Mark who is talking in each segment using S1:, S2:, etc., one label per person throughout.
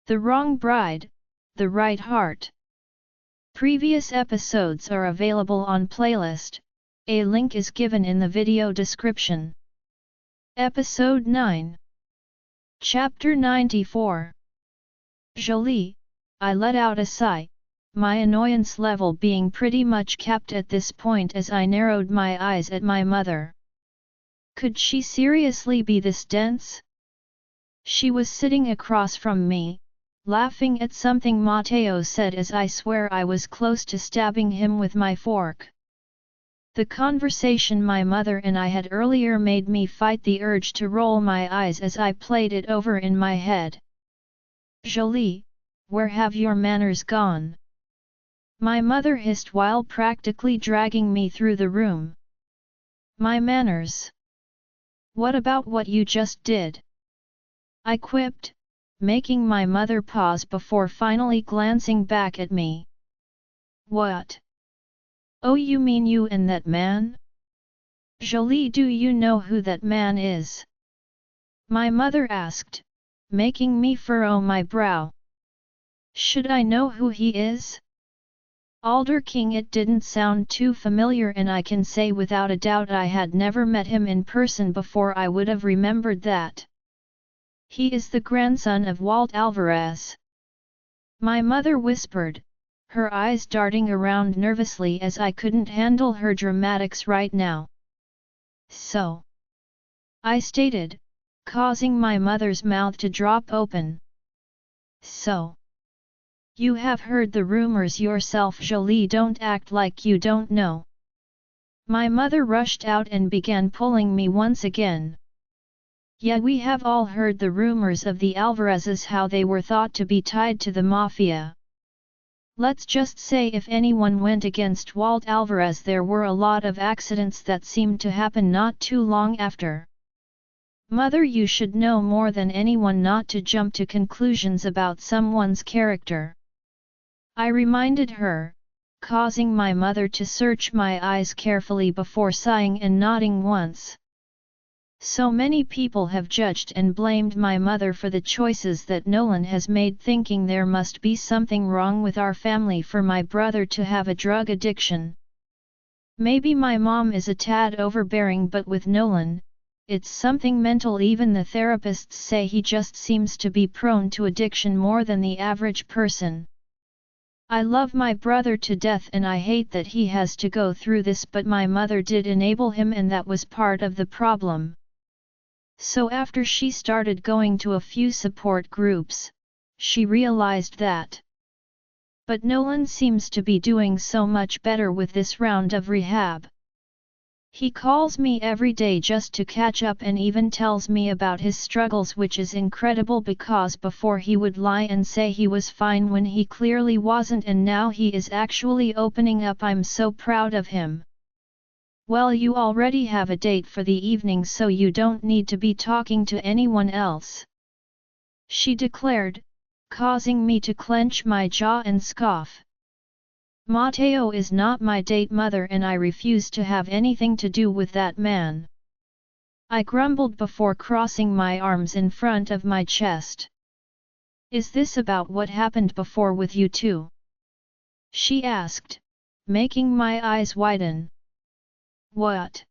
S1: The Wrong Bride, The Right Heart. Previous episodes are available on playlist, a link is given in the video description. Episode 9. Chapter 94. Jolie, I let out a sigh, my annoyance level being pretty much capped at this point as I narrowed my eyes at my mother. Could she seriously be this dense? She was sitting across from me, laughing at something Matteo said as I swear I was close to stabbing him with my fork. The conversation my mother and I had earlier made me fight the urge to roll my eyes as I played it over in my head. Jolie, where have your manners gone? My mother hissed while practically dragging me through the room. My manners? What about what you just did? I quipped, making my mother pause before finally glancing back at me. What? Oh, you mean you and that man? Jolie, do you know who that man is? My mother asked, making me furrow my brow. Should I know who he is? Alder King. It didn't sound too familiar, and I can say without a doubt I had never met him in person before I would have remembered that. He is the grandson of Walt Alvarez. My mother whispered, her eyes darting around nervously as I couldn't handle her dramatics right now. So? I stated, causing my mother's mouth to drop open. So? You have heard the rumors yourself, Jolie, don't act like you don't know. My mother rushed out and began pulling me once again. Yeah, we have all heard the rumors of the Alvarezes, how they were thought to be tied to the mafia. Let's just say if anyone went against Walt Alvarez, there were a lot of accidents that seemed to happen not too long after. Mother, you should know more than anyone not to jump to conclusions about someone's character. I reminded her, causing my mother to search my eyes carefully before sighing and nodding once. So many people have judged and blamed my mother for the choices that Nolan has made, thinking there must be something wrong with our family for my brother to have a drug addiction. Maybe my mom is a tad overbearing, but with Nolan, it's something mental. Even the therapists say he just seems to be prone to addiction more than the average person. I love my brother to death and I hate that he has to go through this, but my mother did enable him, and that was part of the problem. So after she started going to a few support groups, she realized that. But Nolan seems to be doing so much better with this round of rehab. He calls me every day just to catch up and even tells me about his struggles, which is incredible because before he would lie and say he was fine when he clearly wasn't, and now he is actually opening up. I'm so proud of him. Well, you already have a date for the evening, so you don't need to be talking to anyone else, she declared, causing me to clench my jaw and scoff. Matteo is not my date, mother, and I refuse to have anything to do with that man, I grumbled before crossing my arms in front of my chest. Is this about what happened before with you two? She asked, making my eyes widen. What?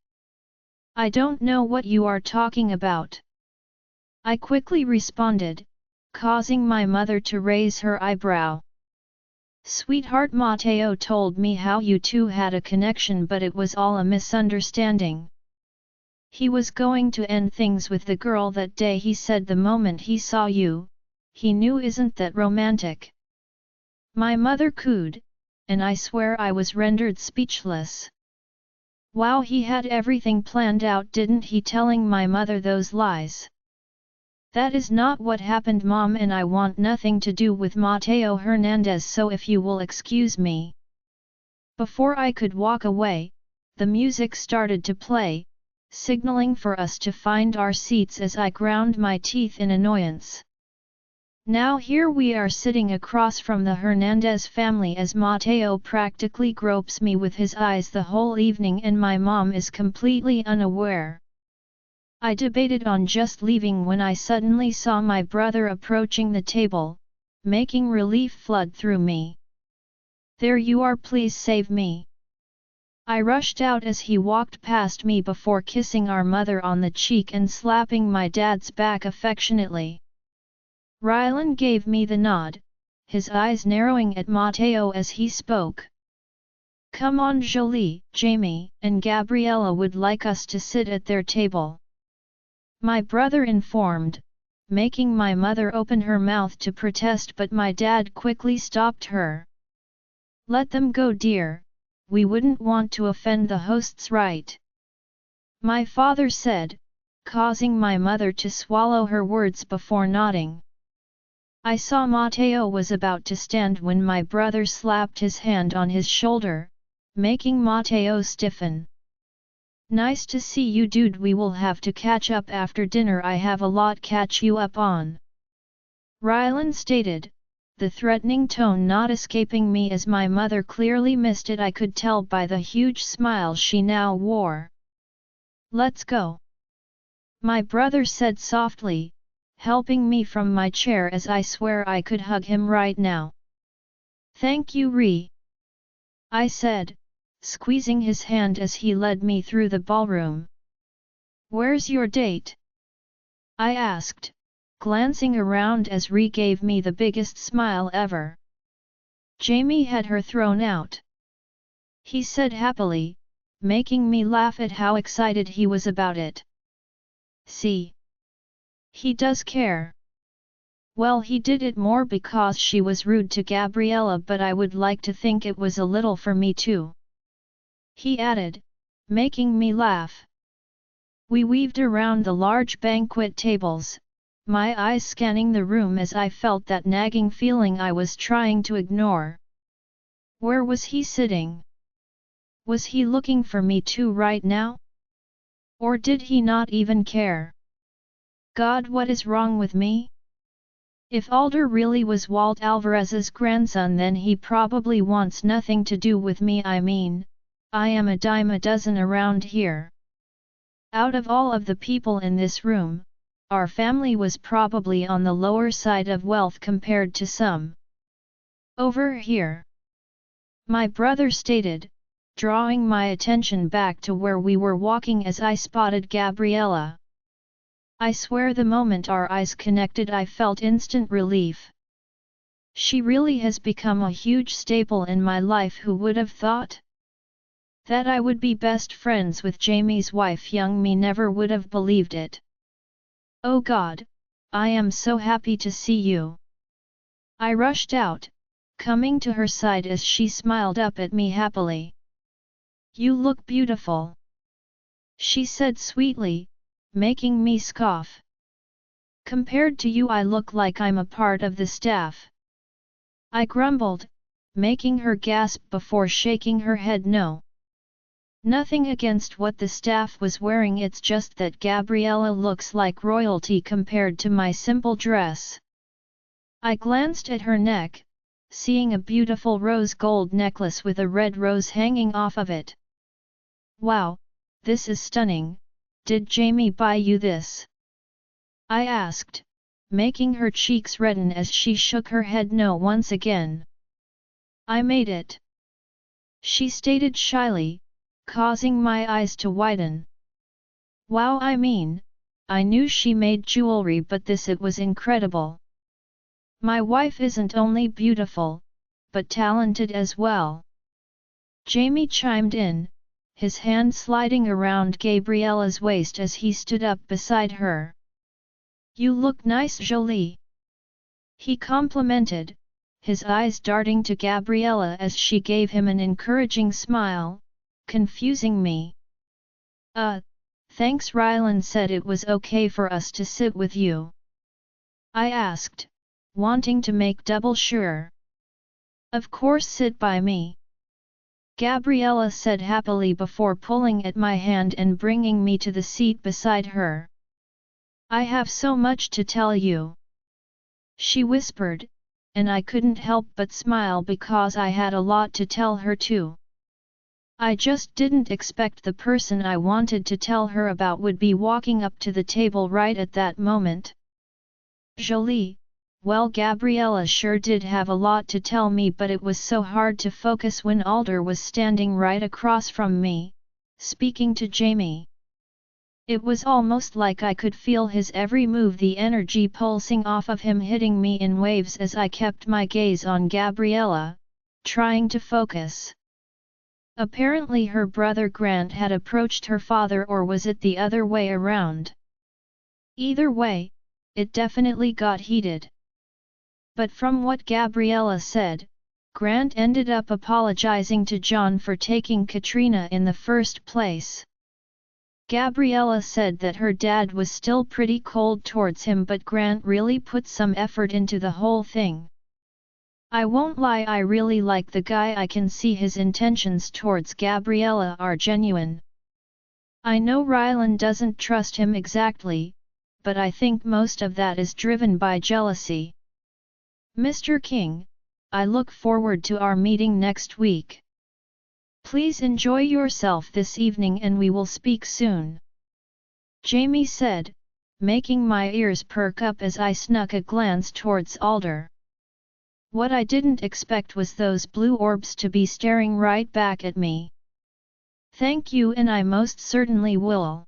S1: I don't know what you are talking about, I quickly responded, causing my mother to raise her eyebrow. Sweetheart, Matteo told me how you two had a connection, but it was all a misunderstanding. He was going to end things with the girl that day. He said the moment he saw you, he knew. Isn't that romantic? My mother cooed, and I swear I was rendered speechless. Wow, he had everything planned out, didn't he? Telling my mother those lies. That is not what happened, Mom, and I want nothing to do with Matteo Hernandez, so if you will excuse me. Before I could walk away, the music started to play, signaling for us to find our seats as I ground my teeth in annoyance. Now here we are sitting across from the Hernandez family as Matteo practically gropes me with his eyes the whole evening, and my mom is completely unaware. I debated on just leaving when I suddenly saw my brother approaching the table, making relief flood through me. "There you are, please save me." I rushed out as he walked past me before kissing our mother on the cheek and slapping my dad's back affectionately. Rylan gave me the nod, his eyes narrowing at Matteo as he spoke. "Come on Jolie, Jamie and Gabriella would like us to sit at their table," my brother informed, making my mother open her mouth to protest, but my dad quickly stopped her. "Let them go, dear, we wouldn't want to offend the hosts, right?" my father said, causing my mother to swallow her words before nodding. I saw Matteo was about to stand when my brother slapped his hand on his shoulder, making Matteo stiffen. "Nice to see you, dude. We will have to catch up after dinner. I have a lot catch you up on," Rylan stated, the threatening tone not escaping me as my mother clearly missed it. I could tell by the huge smile she now wore. "Let's go," my brother said softly, helping me from my chair as I swear I could hug him right now. "Thank you, I said, squeezing his hand as he led me through the ballroom. "Where's your date?" I asked, glancing around as gave me the biggest smile ever. "Jamie had her thrown out," he said happily, making me laugh at how excited he was about it. "See? He does care." "Well, he did it more because she was rude to Gabriella, but I would like to think it was a little for me too," he added, making me laugh. We weaved around the large banquet tables, my eyes scanning the room as I felt that nagging feeling I was trying to ignore. Where was he sitting? Was he looking for me too right now? Or did he not even care? God, what is wrong with me? If Alder really was Walt Alvarez's grandson, then he probably wants nothing to do with me. I mean, I am a dime a dozen around here. Out of all of the people in this room, our family was probably on the lower side of wealth compared to some. Over here, my brother stated, drawing my attention back to where we were walking as I spotted Gabriella. I swear the moment our eyes connected I felt instant relief. She really has become a huge staple in my life. Who would have thought? That I would be best friends with Jamie's wife. Young me never would have believed it. "Oh God, I am so happy to see you." I rushed out, coming to her side as she smiled up at me happily. "You look beautiful," she said sweetly, making me scoff. "Compared to you, I look like I'm a part of the staff," I grumbled, making her gasp before shaking her head no. Nothing against what the staff was wearing, it's just that Gabriella looks like royalty compared to my simple dress. I glanced at her neck, seeing a beautiful rose gold necklace with a red rose hanging off of it. "Wow, this is stunning. Did Jamie buy you this?" I asked, making her cheeks redden as she shook her head no once again. "I made it," she stated shyly, causing my eyes to widen. "Wow, I mean, I knew she made jewelry, but this, it was incredible. My wife isn't only beautiful, but talented as well." Jamie chimed in, his hand sliding around Gabriella's waist as he stood up beside her. "You look nice, Jolie," he complimented, his eyes darting to Gabriella as she gave him an encouraging smile, confusing me. Thanks. Rylan said it was okay for us to sit with you," I asked, wanting to make double sure. "Of course, sit by me," Gabriella said happily before pulling at my hand and bringing me to the seat beside her. "I have so much to tell you," she whispered, and I couldn't help but smile because I had a lot to tell her too. I just didn't expect the person I wanted to tell her about would be walking up to the table right at that moment. "Jolie, Well, Gabriella sure did have a lot to tell me, but it was so hard to focus when Alder was standing right across from me, speaking to Jamie. It was almost like I could feel his every move, the energy pulsing off of him hitting me in waves as I kept my gaze on Gabriella, trying to focus. Apparently her brother Grant had approached her father, or was it the other way around? Either way, it definitely got heated. But from what Gabriella said, Grant ended up apologizing to John for taking Katrina in the first place. Gabriella said that her dad was still pretty cold towards him, but Grant really put some effort into the whole thing. I won't lie, I really like the guy. I can see his intentions towards Gabriella are genuine. I know Rylan doesn't trust him exactly, but I think most of that is driven by jealousy. Mr. King, I look forward to our meeting next week. Please enjoy yourself this evening and we will speak soon. Jamie said, making my ears perk up as I snuck a glance towards Alder. What I didn't expect was those blue orbs to be staring right back at me. Thank you, and I most certainly will,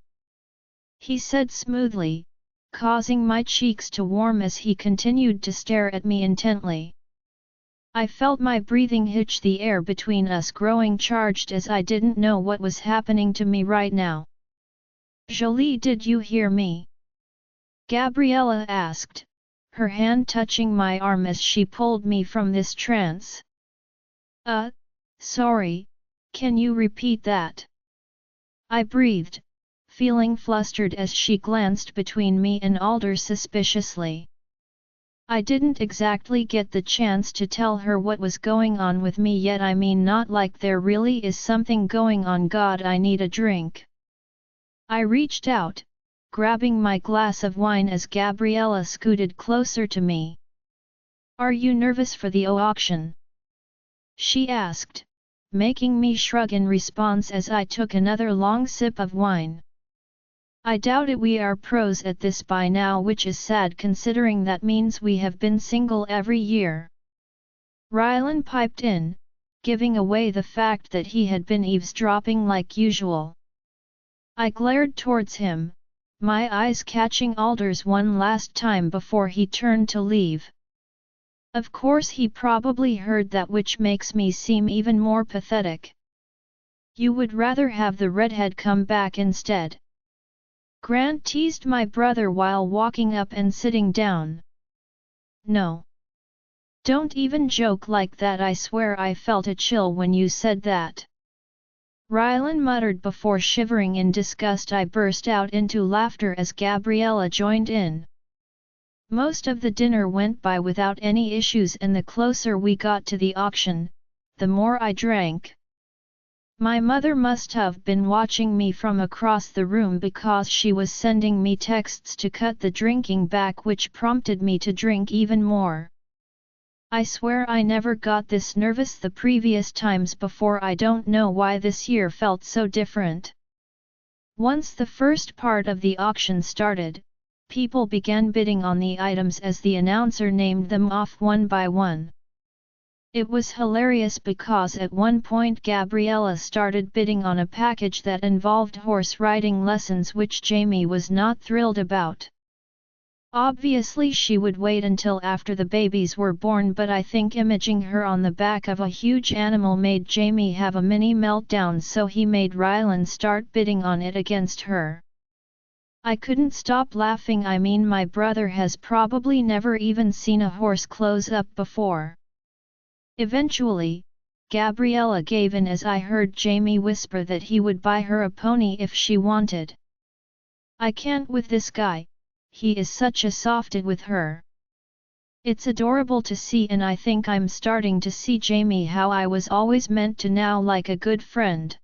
S1: he said smoothly, causing my cheeks to warm as he continued to stare at me intently. I felt my breathing hitch, the air between us growing charged as I didn't know what was happening to me right now. Jolie, did you hear me? Gabriella asked, her hand touching my arm as she pulled me from this trance. Sorry, can you repeat that? I breathed, feeling flustered as she glanced between me and Alder suspiciously. I didn't exactly get the chance to tell her what was going on with me yet. I mean, not like there really is something going on. God, I need a drink. I reached out, grabbing my glass of wine as Gabriella scooted closer to me. Are you nervous for the auction? She asked, making me shrug in response as I took another long sip of wine. I doubt it. We are pros at this by now, which is sad considering that means we have been single every year. Rylan piped in, giving away the fact that he had been eavesdropping like usual. I glared towards him, my eyes catching Alder's one last time before he turned to leave. Of course he probably heard that, which makes me seem even more pathetic. You would rather have the redhead come back instead? Grant teased my brother while walking up and sitting down. No. Don't even joke like that. I swear I felt a chill when you said that. Rylan muttered before shivering in disgust. I burst out into laughter as Gabriella joined in. Most of the dinner went by without any issues, and the closer we got to the auction, the more I drank. My mother must have been watching me from across the room because she was sending me texts to cut the drinking back, which prompted me to drink even more. I swear I never got this nervous the previous times before. I don't know why this year felt so different. Once the first part of the auction started, people began bidding on the items as the announcer named them off one by one. It was hilarious because at one point Gabriella started bidding on a package that involved horse riding lessons, which Jamie was not thrilled about. Obviously she would wait until after the babies were born, but I think imaging her on the back of a huge animal made Jamie have a mini meltdown, so he made Rylan start bidding on it against her. I couldn't stop laughing. I mean, my brother has probably never even seen a horse close up before. Eventually, Gabriella gave in as I heard Jamie whisper that he would buy her a pony if she wanted. I can't with this guy, he is such a softie with her. It's adorable to see, and I think I'm starting to see Jamie how I was always meant to now, like a good friend.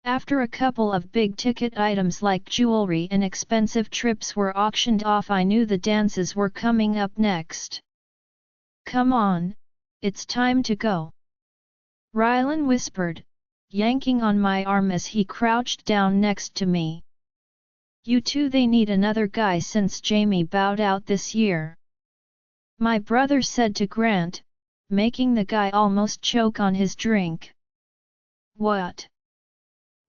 S1: After a couple of big-ticket items like jewelry and expensive trips were auctioned off, I knew the dances were coming up next. Come on, it's time to go, Rylan whispered, yanking on my arm as he crouched down next to me. You two, they need another guy since Jamie bowed out this year. My brother said to Grant, making the guy almost choke on his drink. What?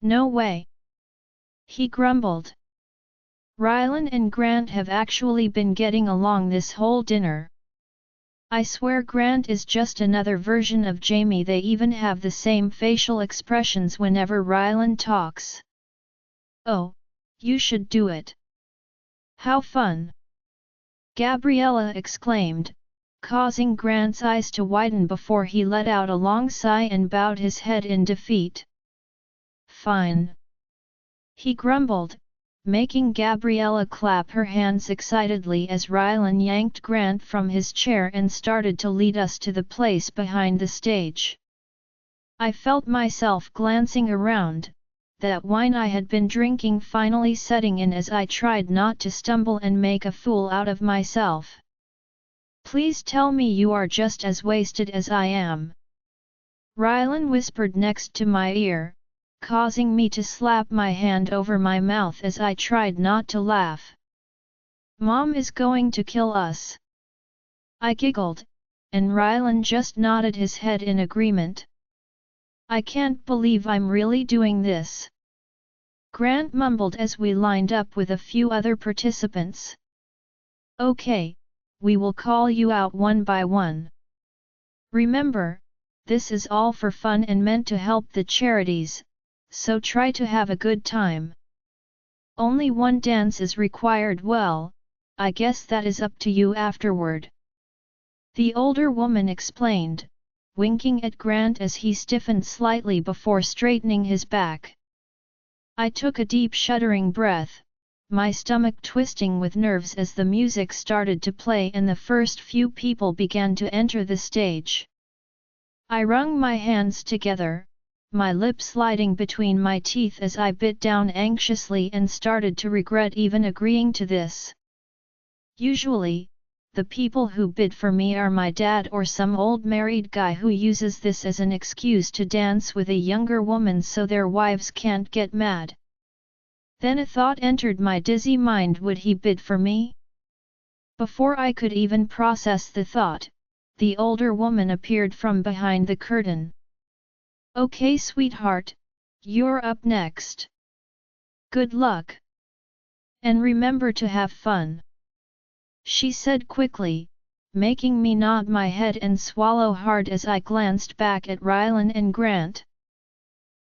S1: No way. He grumbled. Rylan and Grant have actually been getting along this whole dinner. I swear Grant is just another version of Jamie. They even have the same facial expressions whenever Rylan talks. Oh, you should do it. How fun! Gabriella exclaimed, causing Grant's eyes to widen before he let out a long sigh and bowed his head in defeat. Fine. He grumbled, making Gabriella clap her hands excitedly as Rylan yanked Grant from his chair and started to lead us to the place behind the stage. I felt myself glancing around, that wine I had been drinking finally setting in as I tried not to stumble and make a fool out of myself. Please tell me you are just as wasted as I am. Rylan whispered next to my ear, causing me to slap my hand over my mouth as I tried not to laugh. Mom is going to kill us. I giggled, and Rylan just nodded his head in agreement. I can't believe I'm really doing this. Grant mumbled as we lined up with a few other participants. Okay, we will call you out one by one. Remember, this is all for fun and meant to help the charities, so try to have a good time. Only one dance is required. Well, I guess that is up to you afterward. The older woman explained, winking at Grant as he stiffened slightly before straightening his back. I took a deep shuddering breath, my stomach twisting with nerves as the music started to play and the first few people began to enter the stage. I wrung my hands together, my lips sliding between my teeth as I bit down anxiously and started to regret even agreeing to this. Usually, the people who bid for me are my dad or some old married guy who uses this as an excuse to dance with a younger woman so their wives can't get mad. Then a thought entered my dizzy mind: would he bid for me? Before I could even process the thought, the older woman appeared from behind the curtain. Okay, sweetheart, you're up next. Good luck. And remember to have fun. She said quickly, making me nod my head and swallow hard as I glanced back at Rylan and Grant.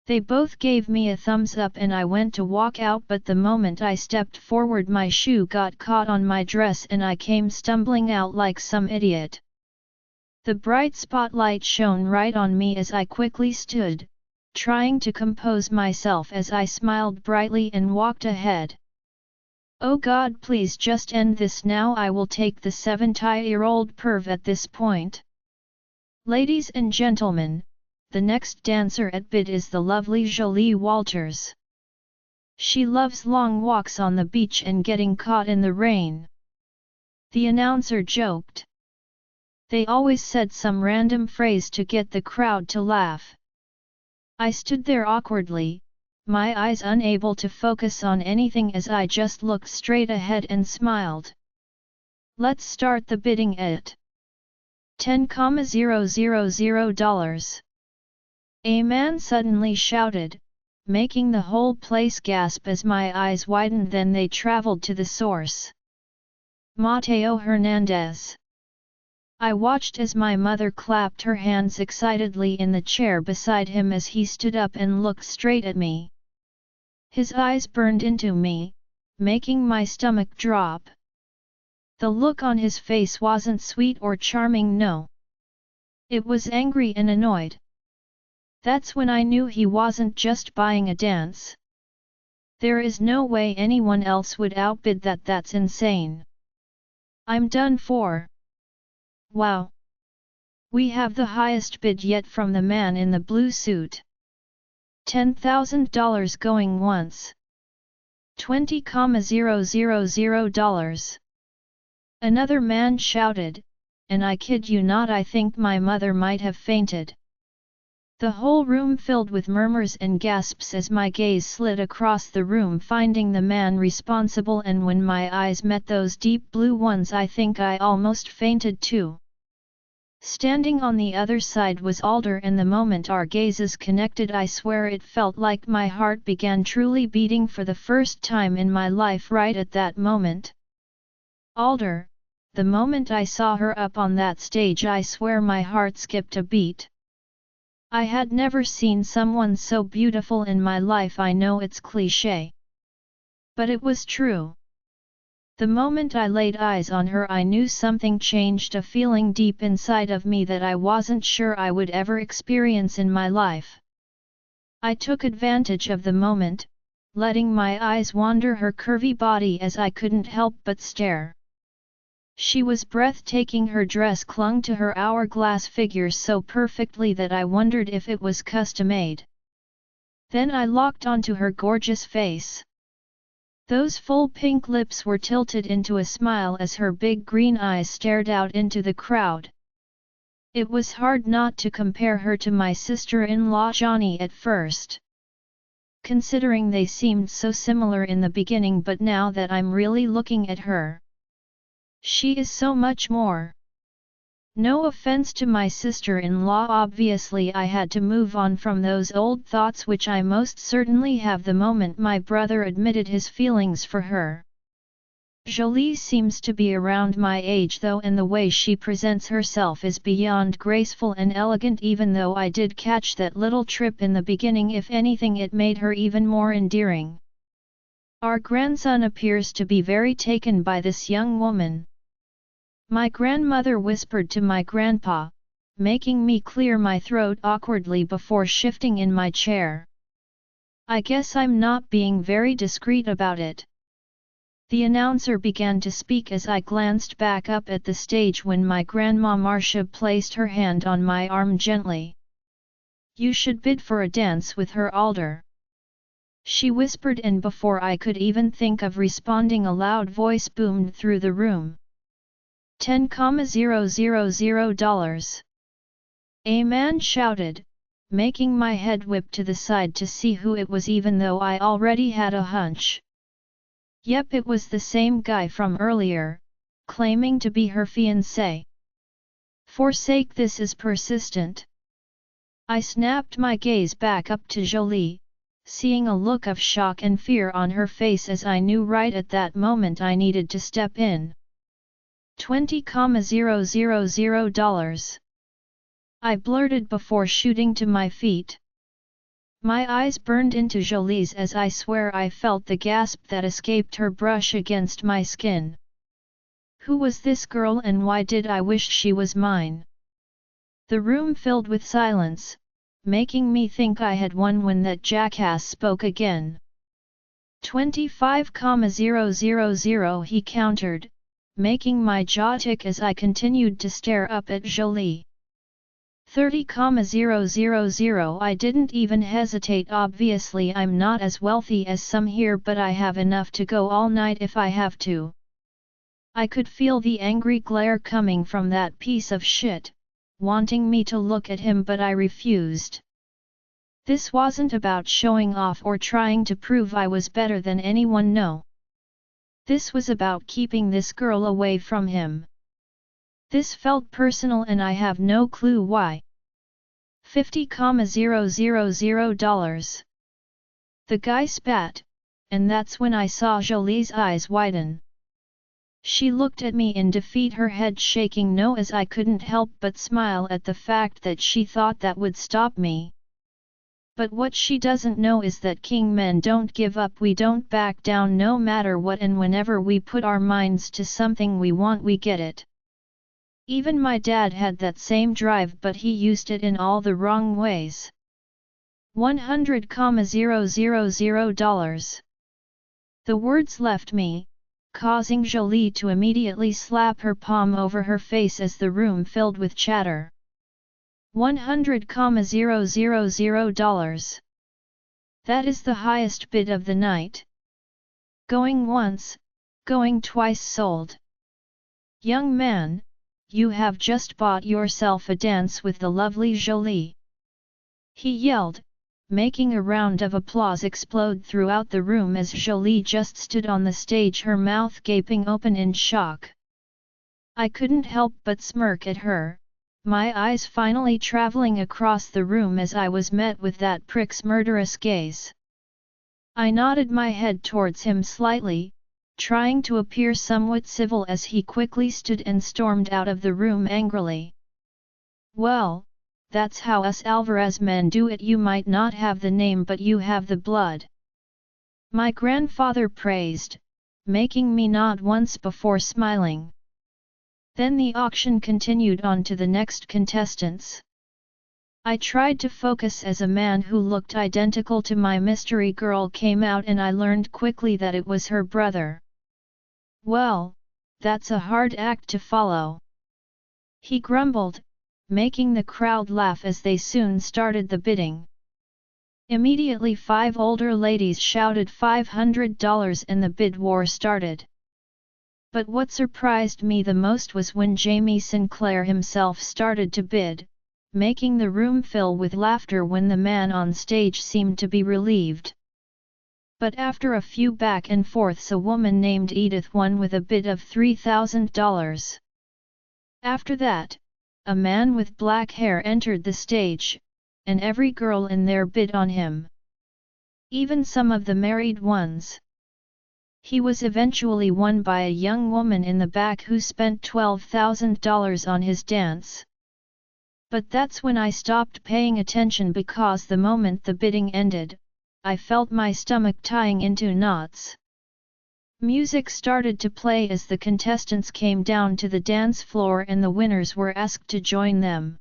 S1: They both gave me a thumbs up and I went to walk out, but the moment I stepped forward my shoe got caught on my dress and I came stumbling out like some idiot. The bright spotlight shone right on me as I quickly stood, trying to compose myself as I smiled brightly and walked ahead. Oh God, please just end this now. I will take the 70-year-old perv at this point. Ladies and gentlemen, the next dancer at bid is the lovely Jolie Walters. She loves long walks on the beach and getting caught in the rain. The announcer joked. They always said some random phrase to get the crowd to laugh. I stood there awkwardly, my eyes unable to focus on anything as I just looked straight ahead and smiled. Let's start the bidding at $10,000. A man suddenly shouted, making the whole place gasp as my eyes widened. Then they traveled to the source. Mateo Hernandez. I watched as my mother clapped her hands excitedly in the chair beside him as he stood up and looked straight at me. His eyes burned into me, making my stomach drop. The look on his face wasn't sweet or charming, no. It was angry and annoyed. That's when I knew he wasn't just buying a dance. There is no way anyone else would outbid that. That's insane. I'm done for. Wow! We have the highest bid yet from the man in the blue suit. $10,000 going once. $20,000. Another man shouted, and I kid you not, I think my mother might have fainted. The whole room filled with murmurs and gasps as my gaze slid across the room finding the man responsible, and when my eyes met those deep blue ones I think I almost fainted too. Standing on the other side was Alder, and the moment our gazes connected I swear it felt like my heart began truly beating for the first time in my life right at that moment. Alder, the moment I saw her up on that stage I swear my heart skipped a beat. I had never seen someone so beautiful in my life. I know it's cliché, but it was true. The moment I laid eyes on her I knew something changed, a feeling deep inside of me that I wasn't sure I would ever experience in my life. I took advantage of the moment, letting my eyes wander her curvy body as I couldn't help but stare. She was breathtaking. Her dress clung to her hourglass figure so perfectly that I wondered if it was custom-made. Then I locked onto her gorgeous face. Those full pink lips were tilted into a smile as her big green eyes stared out into the crowd. It was hard not to compare her to my sister-in-law Johnny at first, considering they seemed so similar in the beginning, but now that I'm really looking at her, she is so much more. No offense to my sister-in-law, obviously I had to move on from those old thoughts, which I most certainly have the moment my brother admitted his feelings for her. Jolie seems to be around my age though, and the way she presents herself is beyond graceful and elegant, even though I did catch that little trip in the beginning. If anything, it made her even more endearing. Our grandson appears to be very taken by this young woman. My grandmother whispered to my grandpa, making me clear my throat awkwardly before shifting in my chair. I guess I'm not being very discreet about it. The announcer began to speak as I glanced back up at the stage when my grandma Marcia placed her hand on my arm gently. "You should bid for a dance with her, Alder," she whispered, and before I could even think of responding a loud voice boomed through the room. $10,000. A man shouted, making my head whip to the side to see who it was, even though I already had a hunch. Yep, it was the same guy from earlier, claiming to be her fiancé. For sake, this is persistent. I snapped my gaze back up to Jolie, seeing a look of shock and fear on her face as I knew right at that moment I needed to step in. $20,000. I blurted before shooting to my feet. My eyes burned into Jolie's as I swear I felt the gasp that escaped her brush against my skin. Who was this girl, and why did I wish she was mine? The room filled with silence, making me think I had won when that jackass spoke again. 25,000, he countered, making my jaw tick as I continued to stare up at Jolie. 30,000, I didn't even hesitate. Obviously I'm not as wealthy as some here, but I have enough to go all night if I have to. I could feel the angry glare coming from that piece of shit, wanting me to look at him, but I refused. This wasn't about showing off or trying to prove I was better than anyone, no. This was about keeping this girl away from him. This felt personal and I have no clue why. $50,000. The guy spat, and that's when I saw Jolie's eyes widen. She looked at me in defeat, her head shaking no, as I couldn't help but smile at the fact that she thought that would stop me. But what she doesn't know is that king men don't give up, we don't back down no matter what, and whenever we put our minds to something we want, we get it. Even my dad had that same drive, but he used it in all the wrong ways. $100,000. The words left me, causing Jolie to immediately slap her palm over her face as the room filled with chatter. $100,000. That is the highest bid of the night. Going once, going twice, sold. Young man, you have just bought yourself a dance with the lovely Jolie. he yelled, making a round of applause explode throughout the room as Jolie just stood on the stage, her mouth gaping open in shock. I couldn't help but smirk at her, my eyes finally traveling across the room as I was met with that prick's murderous gaze. I nodded my head towards him slightly, trying to appear somewhat civil as he quickly stood and stormed out of the room angrily. Well, that's how us Alvarez men do it. You might not have the name but you have the blood. My grandfather praised, making me nod once before smiling. Then the auction continued on to the next contestants. I tried to focus as a man who looked identical to my mystery girl came out and I learned quickly that it was her brother. Well, that's a hard act to follow. He grumbled, making the crowd laugh as they soon started the bidding. Immediately 5 older ladies shouted $500 and the bid war started. But what surprised me the most was when Jamie Sinclair himself started to bid, making the room fill with laughter when the man on stage seemed to be relieved. But after a few back and forths, a woman named Edith won with a bid of $3,000. After that, a man with black hair entered the stage, and every girl in there bid on him. Even some of the married ones. He was eventually won by a young woman in the back who spent $12,000 on his dance. But that's when I stopped paying attention because the moment the bidding ended, I felt my stomach tying into knots. Music started to play as the contestants came down to the dance floor and the winners were asked to join them.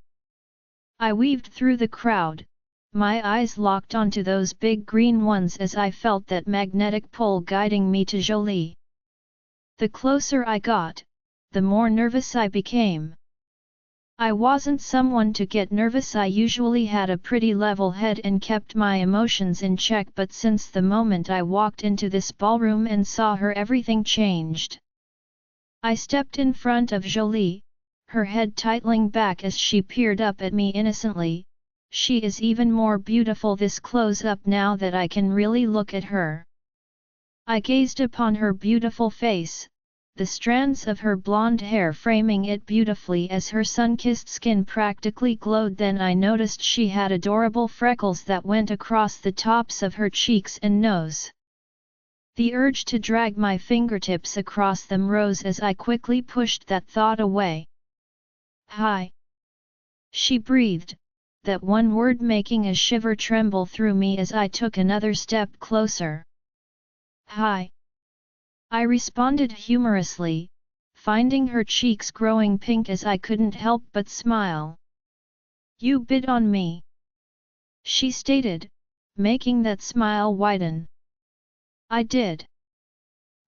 S1: I weaved through the crowd, my eyes locked onto those big green ones as I felt that magnetic pull guiding me to Jolie. The closer I got, the more nervous I became. I wasn't someone to get nervous. I usually had a pretty level head and kept my emotions in check, but since the moment I walked into this ballroom and saw her, everything changed. I stepped in front of Jolie, her head tightening back as she peered up at me innocently. She is even more beautiful this close-up now that I can really look at her. I gazed upon her beautiful face, the strands of her blonde hair framing it beautifully as her sun-kissed skin practically glowed. Then I noticed she had adorable freckles that went across the tops of her cheeks and nose. The urge to drag my fingertips across them rose as I quickly pushed that thought away. "Hi," she breathed, that one word making a shiver tremble through me as I took another step closer. "Hi," I responded humorously, finding her cheeks growing pink as I couldn't help but smile. "You bid on me," she stated, making that smile widen. "I did."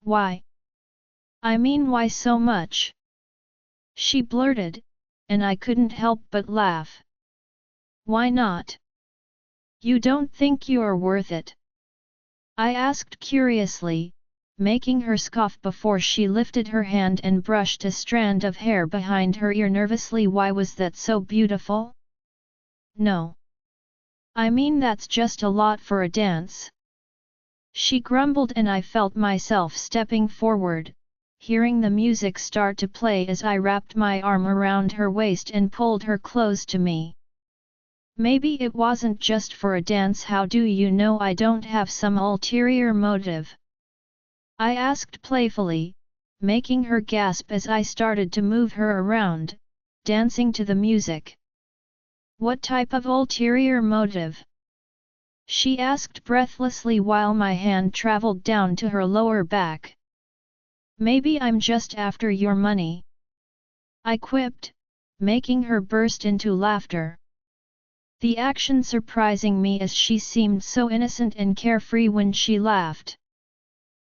S1: "Why? I mean, why so much?" she blurted, and I couldn't help but laugh. "Why not? You don't think you're worth it?" I asked curiously, making her scoff before she lifted her hand and brushed a strand of hair behind her ear nervously. "Why was that so beautiful?" "No. I mean, that's just a lot for a dance," she grumbled, and I felt myself stepping forward, hearing the music start to play as I wrapped my arm around her waist and pulled her close to me. "Maybe it wasn't just for a dance. How do you know I don't have some ulterior motive?" I asked playfully, making her gasp as I started to move her around, dancing to the music. "What type of ulterior motive?" she asked breathlessly while my hand traveled down to her lower back. "Maybe I'm just after your money," I quipped, making her burst into laughter. The action surprising me as she seemed so innocent and carefree when she laughed.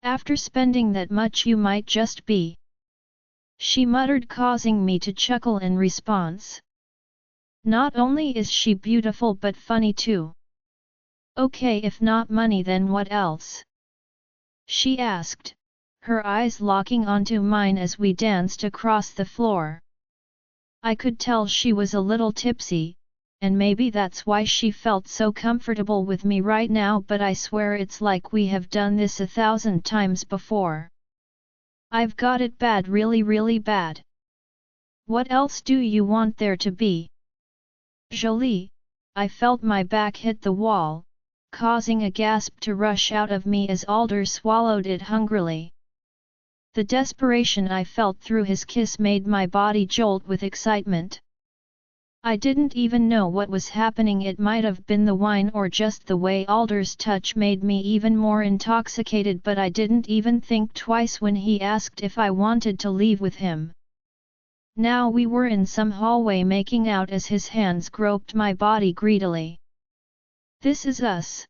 S1: "After spending that much you might just be," she muttered, causing me to chuckle in response. "Not only is she beautiful but funny too." "Okay, if not money then what else?" she asked, her eyes locking onto mine as we danced across the floor. I could tell she was a little tipsy, and maybe that's why she felt so comfortable with me right now, but I swear it's like we have done this 1,000 times before. I've got it bad, really really bad. What else do you want there to be? Jolie, I felt my back hit the wall, causing a gasp to rush out of me as Alder swallowed it hungrily. The desperation I felt through his kiss made my body jolt with excitement. I didn't even know what was happening. It might have been the wine or just the way Alder's touch made me even more intoxicated, but I didn't even think twice when he asked if I wanted to leave with him. Now we were in some hallway making out as his hands groped my body greedily. "This is us,"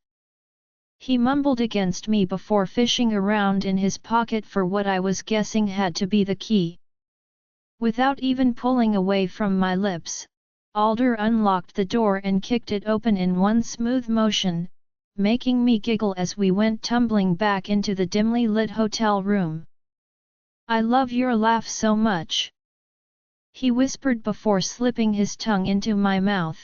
S1: he mumbled against me before fishing around in his pocket for what I was guessing had to be the key. Without even pulling away from my lips, Alder unlocked the door and kicked it open in one smooth motion, making me giggle as we went tumbling back into the dimly lit hotel room. "I love your laugh so much," he whispered before slipping his tongue into my mouth.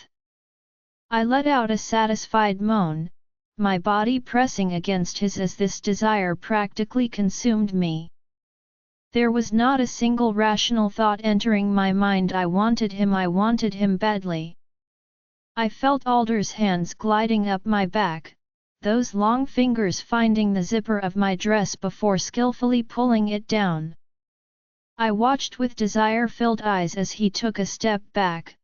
S1: I let out a satisfied moan, my body pressing against his as this desire practically consumed me. There was not a single rational thought entering my mind. I wanted him badly. I felt Alder's hands gliding up my back, those long fingers finding the zipper of my dress before skillfully pulling it down. I watched with desire-filled eyes as he took a step back,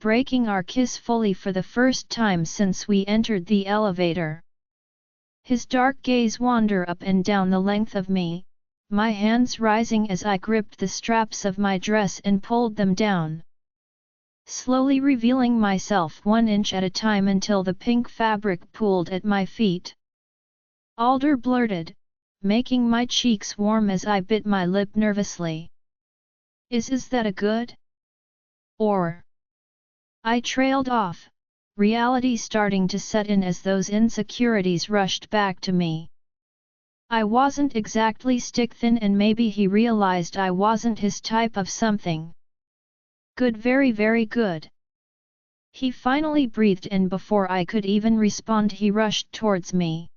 S1: breaking our kiss fully for the first time since we entered the elevator. His dark gaze wandered up and down the length of me, my hands rising as I gripped the straps of my dress and pulled them down, slowly revealing myself 1 inch at a time until the pink fabric pooled at my feet. Alder blurted, making my cheeks warm as I bit my lip nervously. Is that a good? Or? I trailed off, reality starting to set in as those insecurities rushed back to me. I wasn't exactly stick-thin, and maybe he realized I wasn't his type of something. Good, very very good. He finally breathed, and before I could even respond he rushed towards me.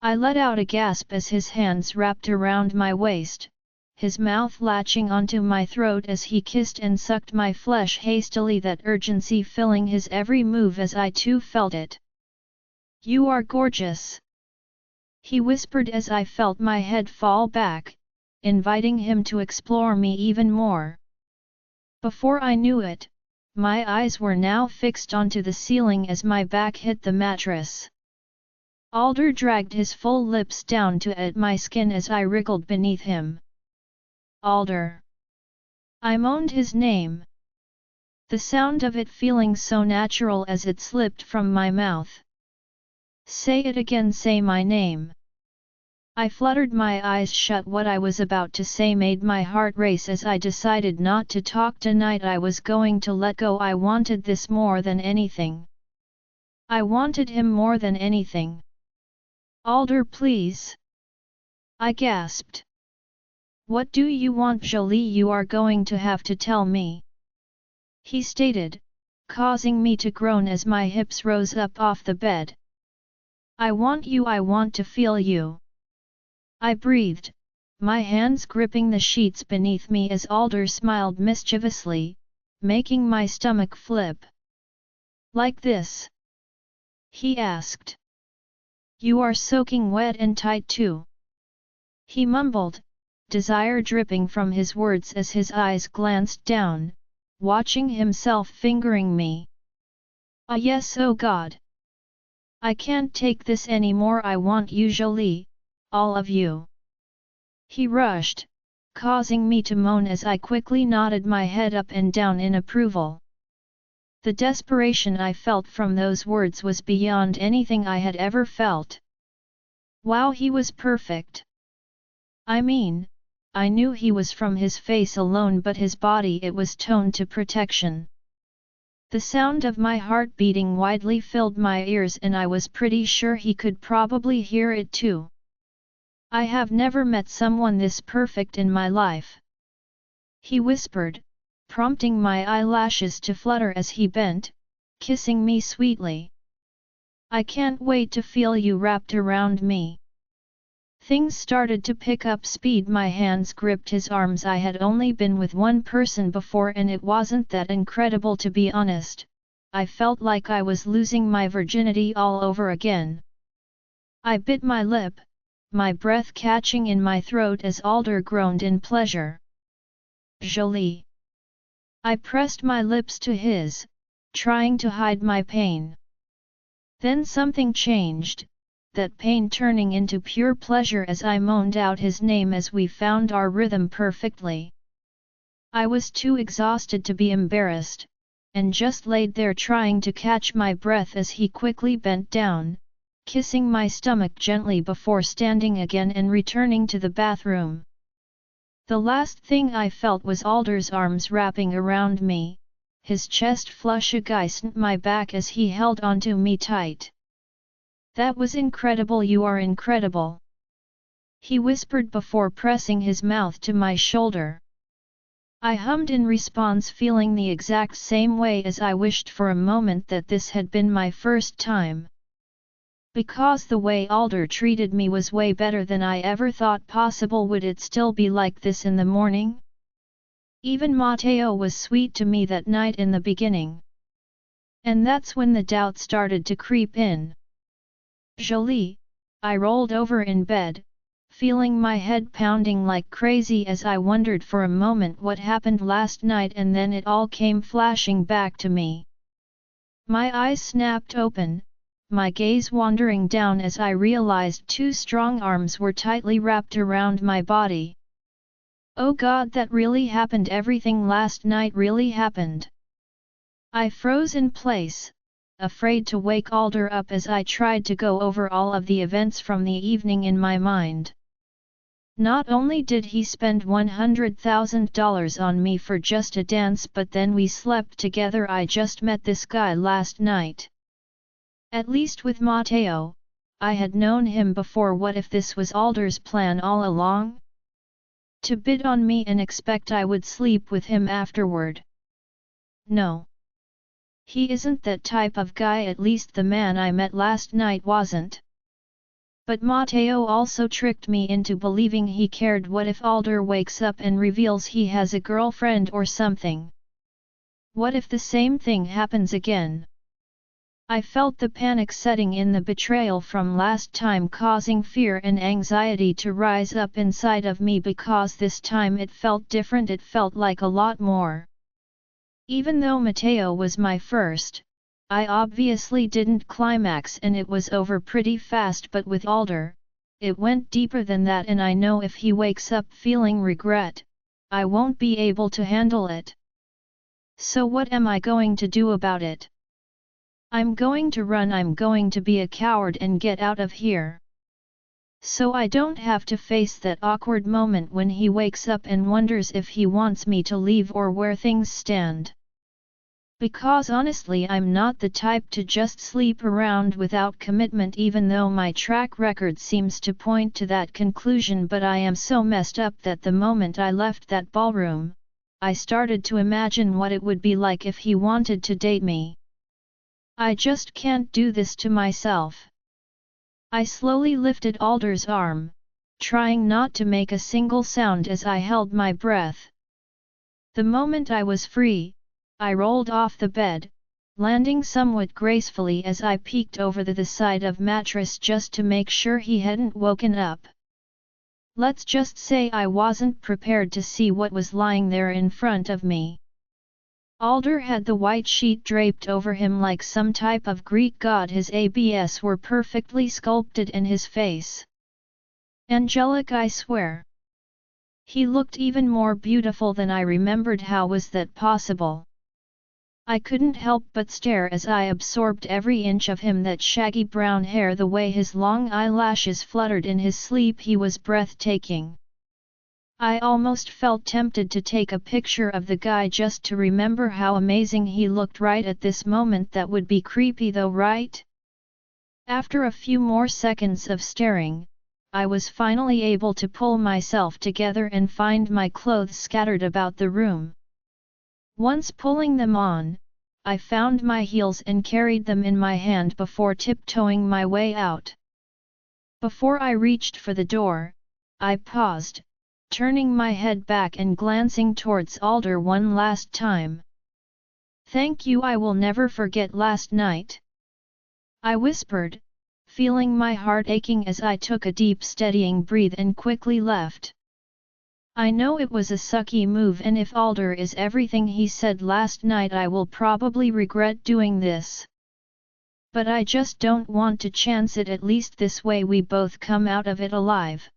S1: I let out a gasp as his hands wrapped around my waist, his mouth latching onto my throat as he kissed and sucked my flesh hastily, that urgency filling his every move as I too felt it. "You are gorgeous," he whispered as I felt my head fall back, inviting him to explore me even more. Before I knew it, my eyes were now fixed onto the ceiling as my back hit the mattress. Alder dragged his full lips down to at my skin as I wriggled beneath him. "Alder." I moaned his name, the sound of it feeling so natural as it slipped from my mouth. "Say it again, say my name." I fluttered my eyes shut. What I was about to say made my heart race as I decided not to talk tonight. I was going to let go. I wanted this more than anything. I wanted him more than anything. "Alder, please," I gasped. "What do you want, Jolie? You are going to have to tell me," he stated, causing me to groan as my hips rose up off the bed. "I want you, I want to feel you," I breathed, my hands gripping the sheets beneath me as Alder smiled mischievously, making my stomach flip. "Like this?" he asked. "You are soaking wet and tight too," he mumbled, desire dripping from his words as his eyes glanced down, watching himself fingering me. "Ah yes, oh God. I can't take this anymore. I want you, Jolie, all of you." He rushed, causing me to moan as I quickly nodded my head up and down in approval. The desperation I felt from those words was beyond anything I had ever felt. Wow, he was perfect. I mean, I knew he was from his face alone, but his body, it was toned to perfection. The sound of my heart beating widely filled my ears, and I was pretty sure he could probably hear it too. "I have never met someone this perfect in my life," he whispered, prompting my eyelashes to flutter as he bent, kissing me sweetly. I can't wait to feel you wrapped around me. Things started to pick up speed. My hands gripped his arms. I had only been with one person before and it wasn't that incredible, to be honest. I felt like I was losing my virginity all over again. I bit my lip, my breath catching in my throat as Alder groaned in pleasure. Jolie. I pressed my lips to his, trying to hide my pain. Then something changed, that pain turning into pure pleasure as I moaned out his name as we found our rhythm perfectly. I was too exhausted to be embarrassed, and just laid there trying to catch my breath as he quickly bent down, kissing my stomach gently before standing again and returning to the bathroom. The last thing I felt was Alder's arms wrapping around me, his chest flush against my back as he held onto me tight. That was incredible. You are incredible, he whispered before pressing his mouth to my shoulder. I hummed in response, feeling the exact same way as I wished for a moment that this had been my first time. Because the way Alder treated me was way better than I ever thought possible. Would it still be like this in the morning? Even Matteo was sweet to me that night in the beginning. And that's when the doubt started to creep in. Jolie, I rolled over in bed, feeling my head pounding like crazy as I wondered for a moment what happened last night, and then it all came flashing back to me. My eyes snapped open, my gaze wandering down as I realized two strong arms were tightly wrapped around my body. Oh God, that really happened. Everything last night really happened. I froze in place, afraid to wake Alder up as I tried to go over all of the events from the evening in my mind. Not only did he spend $100,000 on me for just a dance, but then we slept together. I just met this guy last night. At least with Matteo, I had known him before. What if this was Alder's plan all along? To bid on me and expect I would sleep with him afterward. No. He isn't that type of guy, at least the man I met last night wasn't. But Matteo also tricked me into believing he cared. What if Alder wakes up and reveals he has a girlfriend or something? What if the same thing happens again? I felt the panic setting in, the betrayal from last time causing fear and anxiety to rise up inside of me, because this time it felt different. It felt like a lot more. Even though Matteo was my first, I obviously didn't climax and it was over pretty fast, but with Alder, it went deeper than that, and I know if he wakes up feeling regret, I won't be able to handle it. So what am I going to do about it? I'm going to run. I'm going to be a coward and get out of here. So I don't have to face that awkward moment when he wakes up and wonders if he wants me to leave or where things stand. Because honestly, I'm not the type to just sleep around without commitment, even though my track record seems to point to that conclusion. But I am so messed up that the moment I left that ballroom, I started to imagine what it would be like if he wanted to date me. I just can't do this to myself. I slowly lifted Alder's arm, trying not to make a single sound as I held my breath. The moment I was free, I rolled off the bed, landing somewhat gracefully as I peeked over the side of mattress just to make sure he hadn't woken up. Let's just say I wasn't prepared to see what was lying there in front of me. Alder had the white sheet draped over him like some type of Greek god. His abs were perfectly sculpted in his face. Angelic, I swear. He looked even more beautiful than I remembered. How was that possible? I couldn't help but stare as I absorbed every inch of him, that shaggy brown hair, the way his long eyelashes fluttered in his sleep. He was breathtaking. I almost felt tempted to take a picture of the guy just to remember how amazing he looked right at this moment. That would be creepy though, right? After a few more seconds of staring, I was finally able to pull myself together and find my clothes scattered about the room. Once pulling them on, I found my heels and carried them in my hand before tiptoeing my way out. Before I reached for the door, I paused, turning my head back and glancing towards Alder one last time. "Thank you, I will never forget last night," I whispered, feeling my heart aching as I took a deep steadying breath and quickly left. I know it was a sucky move, and if Alder is everything he said last night, I will probably regret doing this. But I just don't want to chance it, at least this way we both come out of it alive.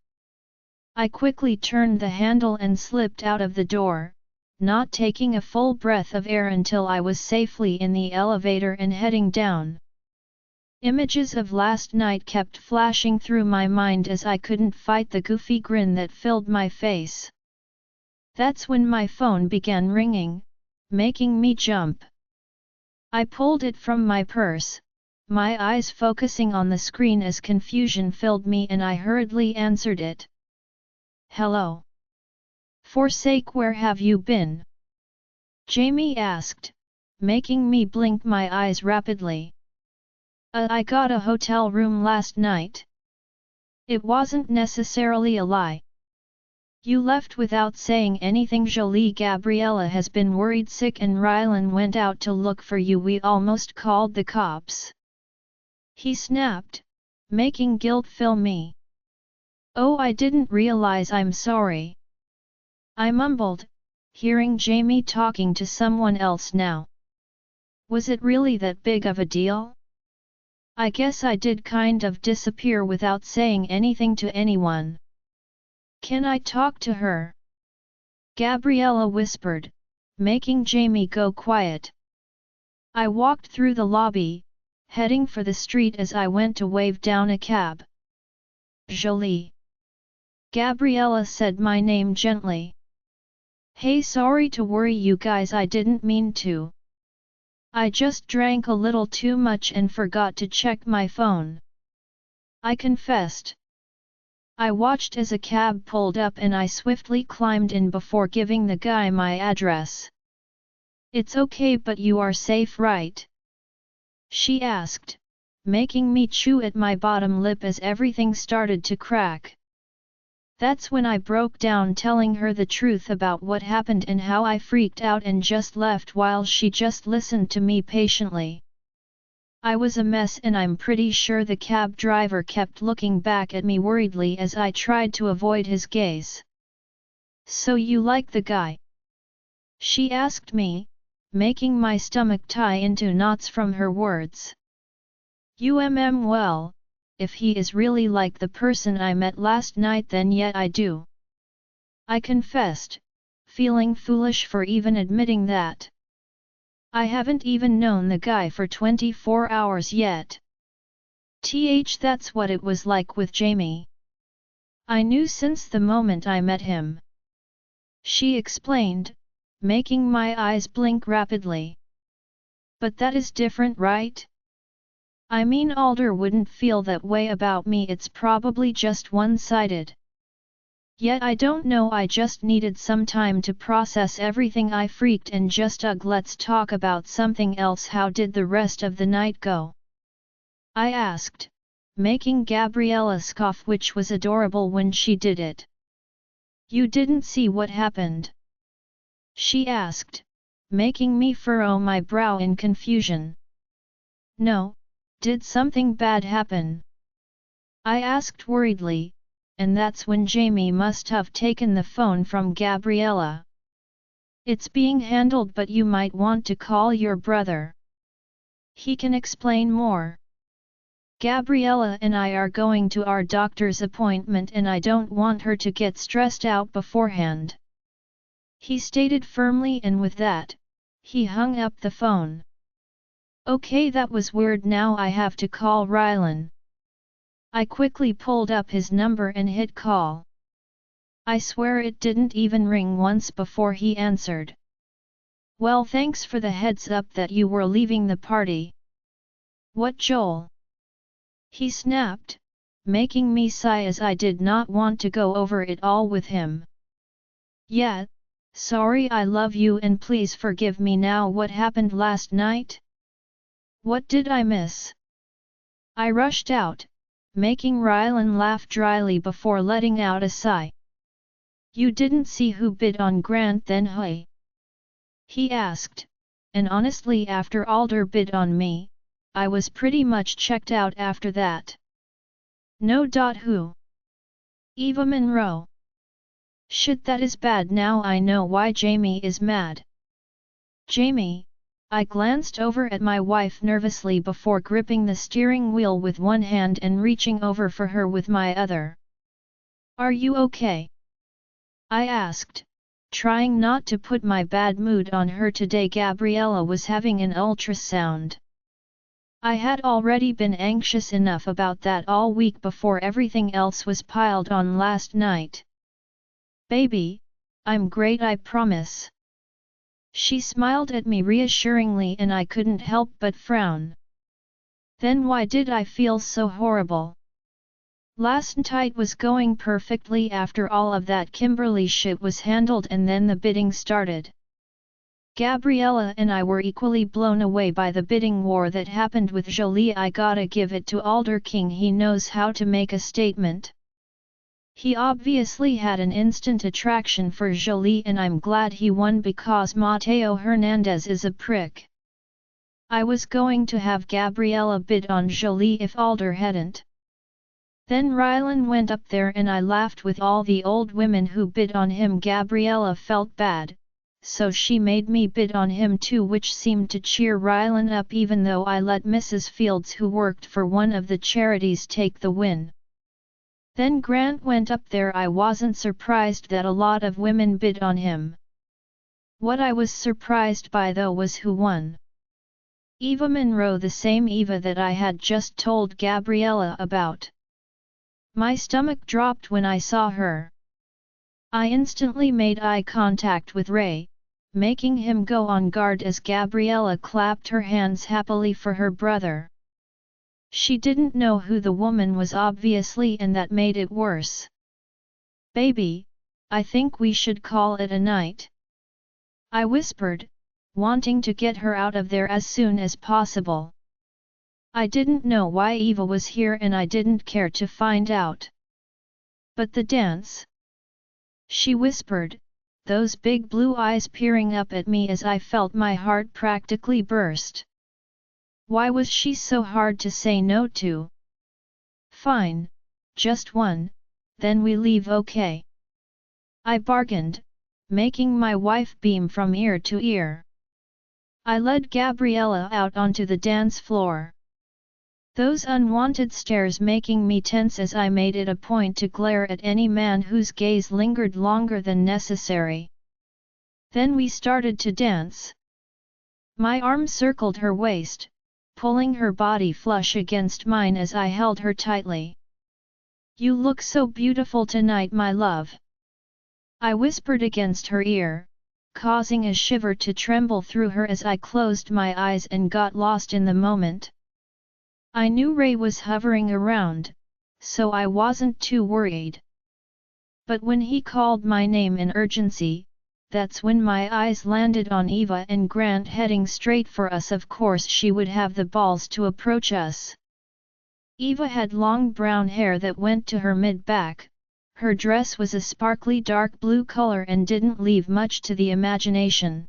S1: I quickly turned the handle and slipped out of the door, not taking a full breath of air until I was safely in the elevator and heading down. Images of last night kept flashing through my mind as I couldn't fight the goofy grin that filled my face. That's when my phone began ringing, making me jump. I pulled it from my purse, my eyes focusing on the screen as confusion filled me, and I hurriedly answered it. "Hello. Forsake, where have you been?" Jamie asked, making me blink my eyes rapidly. I got a hotel room last night." It wasn't necessarily a lie. "You left without saying anything. Jolie, Gabriella has been worried sick and Rylan went out to look for you. We almost called the cops," he snapped, making guilt fill me. "Oh, I didn't realize. I'm sorry," I mumbled, hearing Jamie talking to someone else now. Was it really that big of a deal? I guess I did kind of disappear without saying anything to anyone. "Can I talk to her?" Gabriella whispered, making Jamie go quiet. I walked through the lobby, heading for the street as I went to wave down a cab. "Jolie." Gabriella said my name gently. "Hey, sorry to worry you guys, I didn't mean to. I just drank a little too much and forgot to check my phone," I confessed. I watched as a cab pulled up and I swiftly climbed in before giving the guy my address. "It's okay, but you are safe, right?" she asked, making me chew at my bottom lip as everything started to crack. That's when I broke down, telling her the truth about what happened and how I freaked out and just left while she just listened to me patiently. I was a mess, and I'm pretty sure the cab driver kept looking back at me worriedly as I tried to avoid his gaze. "So you like the guy?" she asked me, making my stomach tie into knots from her words. Well, if he is really like the person I met last night, then yet I do," I confessed, feeling foolish for even admitting that. I haven't even known the guy for 24 hours yet. That's what it was like with Jamie. I knew since the moment I met him," she explained, making my eyes blink rapidly. "But that is different, right? I mean, Alder wouldn't feel that way about me. It's probably just one-sided. Yet I don't know, I just needed some time to process everything. I freaked and just let's talk about something else. How did the rest of the night go?" I asked, making Gabriella scoff, which was adorable when she did it. "You didn't see what happened?" she asked, making me furrow my brow in confusion. "No, did something bad happen?" I asked worriedly, and that's when Jamie must have taken the phone from Gabriella. "It's being handled, but you might want to call your brother. He can explain more. Gabriella and I are going to our doctor's appointment and I don't want her to get stressed out beforehand," he stated firmly, and with that, he hung up the phone. Okay, that was weird. Now I have to call Rylan. I quickly pulled up his number and hit call. I swear it didn't even ring once before he answered. "Well, thanks for the heads up that you were leaving the party." "What, Joel?" he snapped, making me sigh as I did not want to go over it all with him. "Yeah, Sorry, I love you and please forgive me now. What happened last night? What did I miss? I rushed out, making Rylan laugh dryly before letting out a sigh. You didn't see who bid on Grant then, hey? He asked, and honestly after Alder bid on me, I was pretty much checked out after that. No. Who? Eva Monroe. Shit, that is bad. Now I know why Jamie is mad. Jamie? I glanced over at my wife nervously before gripping the steering wheel with one hand and reaching over for her with my other. Are you okay? I asked, trying not to put my bad mood on her. Today Gabriella was having an ultrasound. I had already been anxious enough about that all week before everything else was piled on last night. Baby, I'm great, I promise. She smiled at me reassuringly and I couldn't help but frown. Then why did I feel so horrible? Last night was going perfectly after all of that Kimberly shit was handled and then the bidding started. Gabriella and I were equally blown away by the bidding war that happened with Jolie. I gotta give it to Alder King, he knows how to make a statement. He obviously had an instant attraction for Jolie and I'm glad he won because Mateo Hernandez is a prick. I was going to have Gabriella bid on Jolie if Alder hadn't. Then Rylan went up there and I laughed with all the old women who bid on him. Gabriella felt bad, so she made me bid on him too, which seemed to cheer Rylan up even though I let Mrs. Fields, who worked for one of the charities, take the win. Then Grant went up there. I wasn't surprised that a lot of women bid on him. What I was surprised by though was who won. Eva Monroe, the same Eva that I had just told Gabriella about. My stomach dropped when I saw her. I instantly made eye contact with Ray, making him go on guard as Gabriella clapped her hands happily for her brother. She didn't know who the woman was obviously, and that made it worse. Baby, I think we should call it a night. I whispered, wanting to get her out of there as soon as possible. I didn't know why Eva was here and I didn't care to find out. But the dance? She whispered, those big blue eyes peering up at me as I felt my heart practically burst. Why was she so hard to say no to? Fine, just one, then we leave, okay? I bargained, making my wife beam from ear to ear. I led Gabriella out onto the dance floor. Those unwanted stares making me tense as I made it a point to glare at any man whose gaze lingered longer than necessary. Then we started to dance. My arm circled her waist, pulling her body flush against mine as I held her tightly. You look so beautiful tonight, my love. I whispered against her ear, causing a shiver to tremble through her as I closed my eyes and got lost in the moment. I knew Ray was hovering around, so I wasn't too worried. But when he called my name in urgency, that's when my eyes landed on Eva and Grant heading straight for us. Of course she would have the balls to approach us. Eva had long brown hair that went to her mid-back, her dress was a sparkly dark blue color and didn't leave much to the imagination.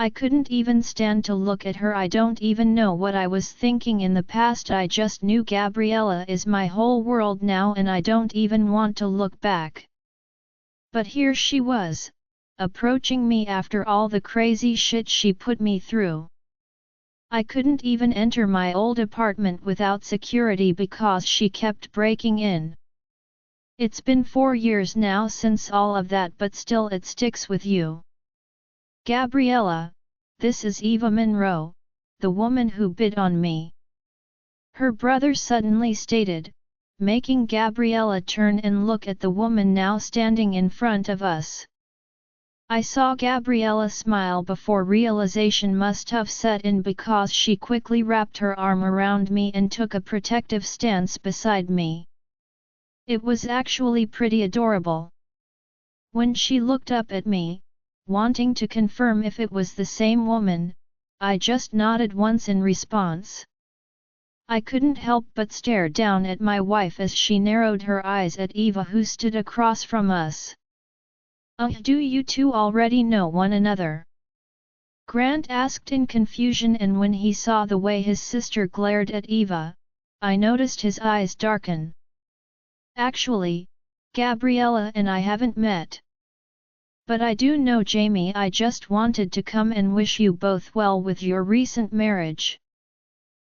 S1: I couldn't even stand to look at her. I don't even know what I was thinking in the past. I just knew Gabriella is my whole world now and I don't even want to look back. But here she was, approaching me after all the crazy shit she put me through. I couldn't even enter my old apartment without security because she kept breaking in. It's been 4 years now since all of that, but still it sticks with you. Gabriella, this is Eva Monroe, the woman who bid on me. Her brother suddenly stated, making Gabriella turn and look at the woman now standing in front of us. I saw Gabriella smile before realization must have set in because she quickly wrapped her arm around me and took a protective stance beside me. It was actually pretty adorable. When she looked up at me, wanting to confirm if it was the same woman. I just nodded once in response. I couldn't help but stare down at my wife as she narrowed her eyes at Eva, who stood across from us. Do you two already know one another?" Grant asked in confusion, and when he saw the way his sister glared at Eva, I noticed his eyes darken. "Actually, Gabriella and I haven't met. But I do know Jamie. I just wanted to come and wish you both well with your recent marriage."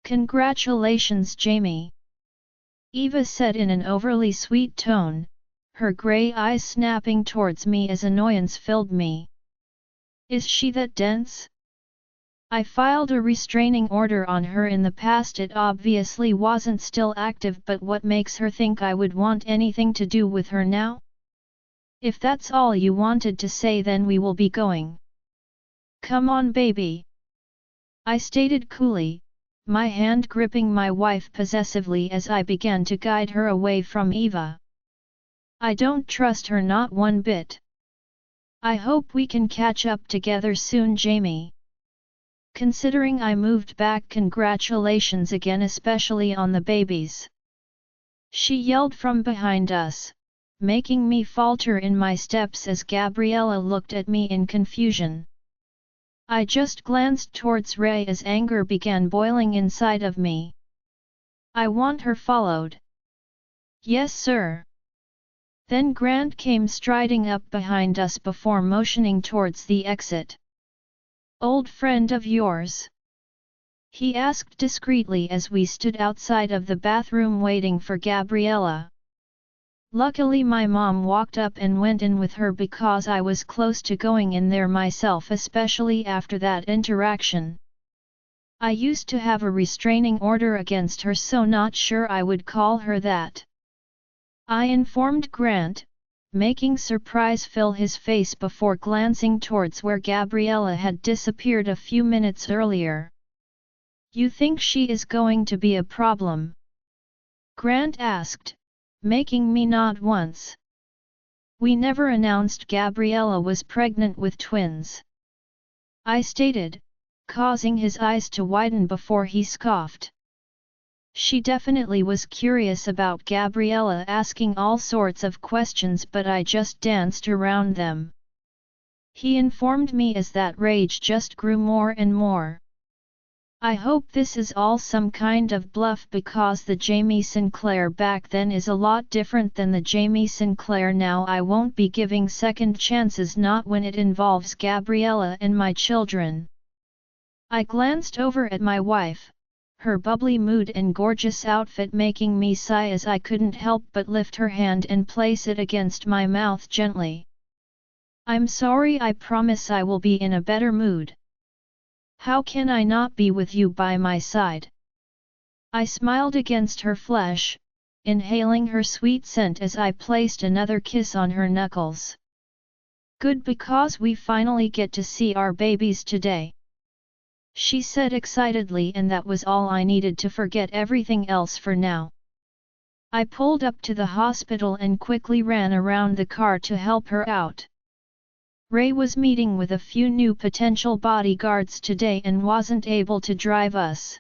S1: "Congratulations, Jamie," Eva said in an overly sweet tone, her grey eyes snapping towards me as annoyance filled me. "Is she that dense?" I filed a restraining order on her in the past. It obviously wasn't still active, but what makes her think I would want anything to do with her now? "If that's all you wanted to say, then we will be going." "Come on, baby," I stated coolly, my hand gripping my wife possessively as I began to guide her away from Eva. "I don't trust her, not one bit. I hope we can catch up together soon, Jamie." Considering I moved back, "Congratulations again, especially on the babies," she yelled from behind us, making me falter in my steps as Gabriella looked at me in confusion. I just glanced towards Ray as anger began boiling inside of me. "I want her followed." "Yes, sir." Then Grant came striding up behind us before motioning towards the exit. "Old friend of yours?" he asked discreetly as we stood outside of the bathroom waiting for Gabriella. Luckily my mom walked up and went in with her because I was close to going in there myself, especially after that interaction. I used to have a restraining order against her, so not sure I would call her that. I informed Grant, making surprise fill his face before glancing towards where Gabriella had disappeared a few minutes earlier. "You think she is going to be a problem?" Grant asked, making me nod once. "We never announced Gabriella was pregnant with twins," I stated, causing his eyes to widen before he scoffed. She definitely was curious about Gabriella, asking all sorts of questions, but I just danced around them. He informed me as that rage just grew more and more. "I hope this is all some kind of bluff, because the Jamie Sinclair back then is a lot different than the Jamie Sinclair now. I won't be giving second chances, not when it involves Gabriella and my children." I glanced over at my wife, her bubbly mood and gorgeous outfit making me sigh as I couldn't help but lift her hand and place it against my mouth gently. "I'm sorry, I promise I will be in a better mood. How can I not be with you by my side?" I smiled against her flesh, inhaling her sweet scent as I placed another kiss on her knuckles. "Good, because we finally get to see our babies today," she said excitedly, and that was all I needed to forget everything else for now. I pulled up to the hospital and quickly ran around the car to help her out. Ray was meeting with a few new potential bodyguards today and wasn't able to drive us.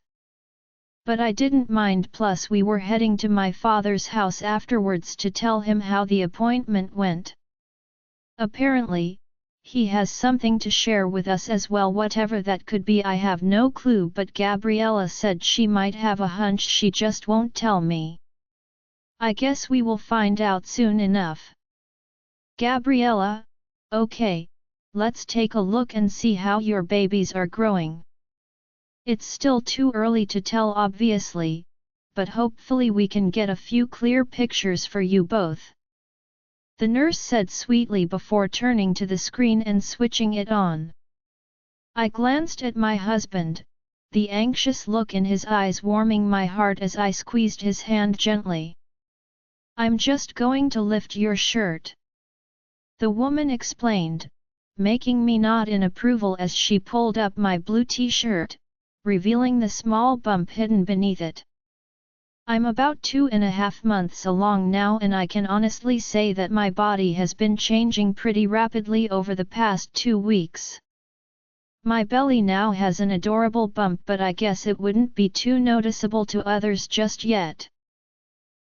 S1: But I didn't mind, plus we were heading to my father's house afterwards to tell him how the appointment went. Apparently, he has something to share with us as well, whatever that could be. I have no clue, but Gabriella said she might have a hunch, she just won't tell me. I guess we will find out soon enough. "Gabriella, okay, let's take a look and see how your babies are growing. It's still too early to tell obviously, but hopefully we can get a few clear pictures for you both," the nurse said sweetly before turning to the screen and switching it on. I glanced at my husband, the anxious look in his eyes warming my heart as I squeezed his hand gently. "I'm just going to lift your shirt," the woman explained, making me nod in approval as she pulled up my blue t-shirt, revealing the small bump hidden beneath it. I'm about 2.5 months along now, and I can honestly say that my body has been changing pretty rapidly over the past 2 weeks. My belly now has an adorable bump, but I guess it wouldn't be too noticeable to others just yet.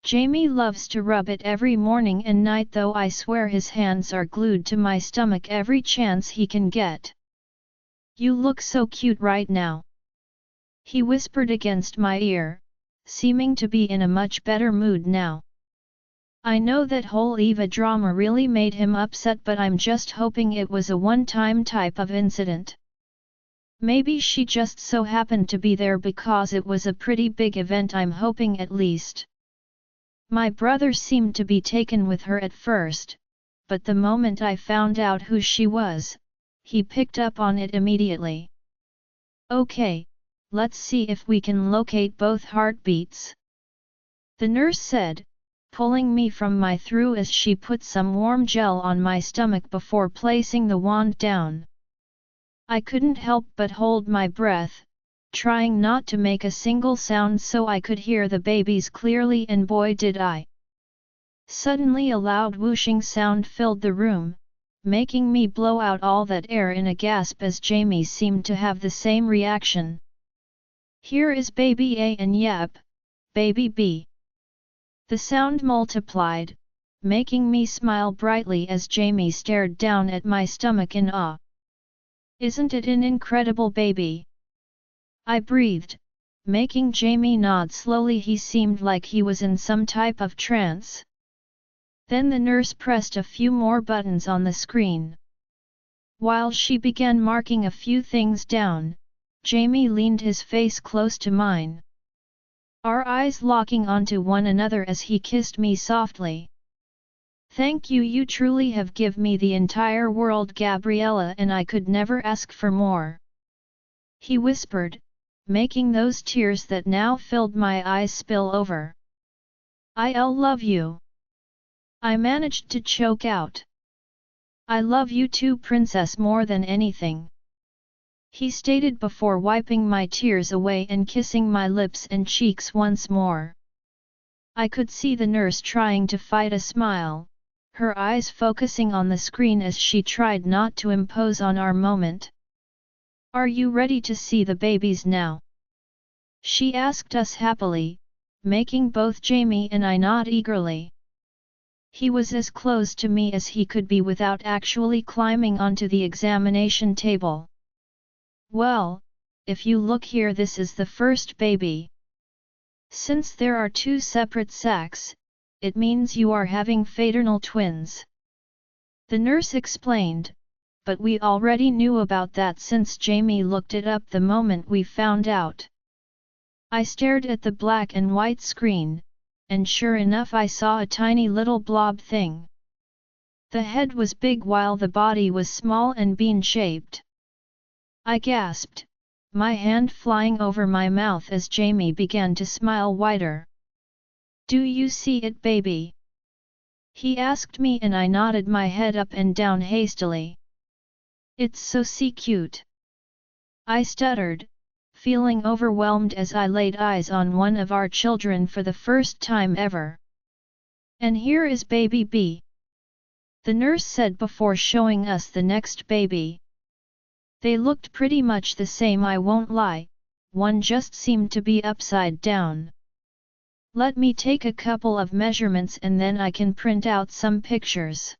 S1: Jamie loves to rub it every morning and night, though I swear his hands are glued to my stomach every chance he can get. You look so cute right now, he whispered against my ear, seeming to be in a much better mood now. I know that whole Eva drama really made him upset, but I'm just hoping it was a one-time type of incident. Maybe she just so happened to be there because it was a pretty big event, I'm hoping at least. My brother seemed to be taken with her at first, but the moment I found out who she was, he picked up on it immediately. Okay, let's see if we can locate both heartbeats, the nurse said, pulling me from my through as she put some warm gel on my stomach before placing the wand down. I couldn't help but hold my breath, trying not to make a single sound so I could hear the babies clearly, and boy did I. Suddenly a loud whooshing sound filled the room, making me blow out all that air in a gasp as Jamie seemed to have the same reaction. Here is baby A and yep, baby B. The sound multiplied, making me smile brightly as Jamie stared down at my stomach in awe. Isn't it an incredible baby? I breathed, making Jamie nod slowly. He seemed like he was in some type of trance. Then the nurse pressed a few more buttons on the screen. While she began marking a few things down, Jamie leaned his face close to mine, our eyes locking onto one another as he kissed me softly. Thank you, you truly have given me the entire world, Gabriella, and I could never ask for more, he whispered, making those tears that now filled my eyes spill over. I'll love you, I managed to choke out. I love you too, princess, more than anything, he stated before wiping my tears away and kissing my lips and cheeks once more. I could see the nurse trying to fight a smile, her eyes focusing on the screen as she tried not to impose on our moment. Are you ready to see the babies now? She asked us happily, making both Jamie and I nod eagerly. He was as close to me as he could be without actually climbing onto the examination table. Well, if you look here, this is the first baby. Since there are 2 separate sacs, it means you are having fraternal twins, the nurse explained, but we already knew about that since Jamie looked it up the moment we found out. I stared at the black and white screen, and sure enough I saw a tiny little blob thing. The head was big while the body was small and bean-shaped. I gasped, my hand flying over my mouth as Jamie began to smile wider. Do you see it, baby? He asked me, and I nodded my head up and down hastily. It's so cute, I stuttered, feeling overwhelmed as I laid eyes on one of our children for the first time ever. And here is baby B, the nurse said before showing us the next baby. They looked pretty much the same, I won't lie, one just seemed to be upside down. Let me take a couple of measurements and then I can print out some pictures.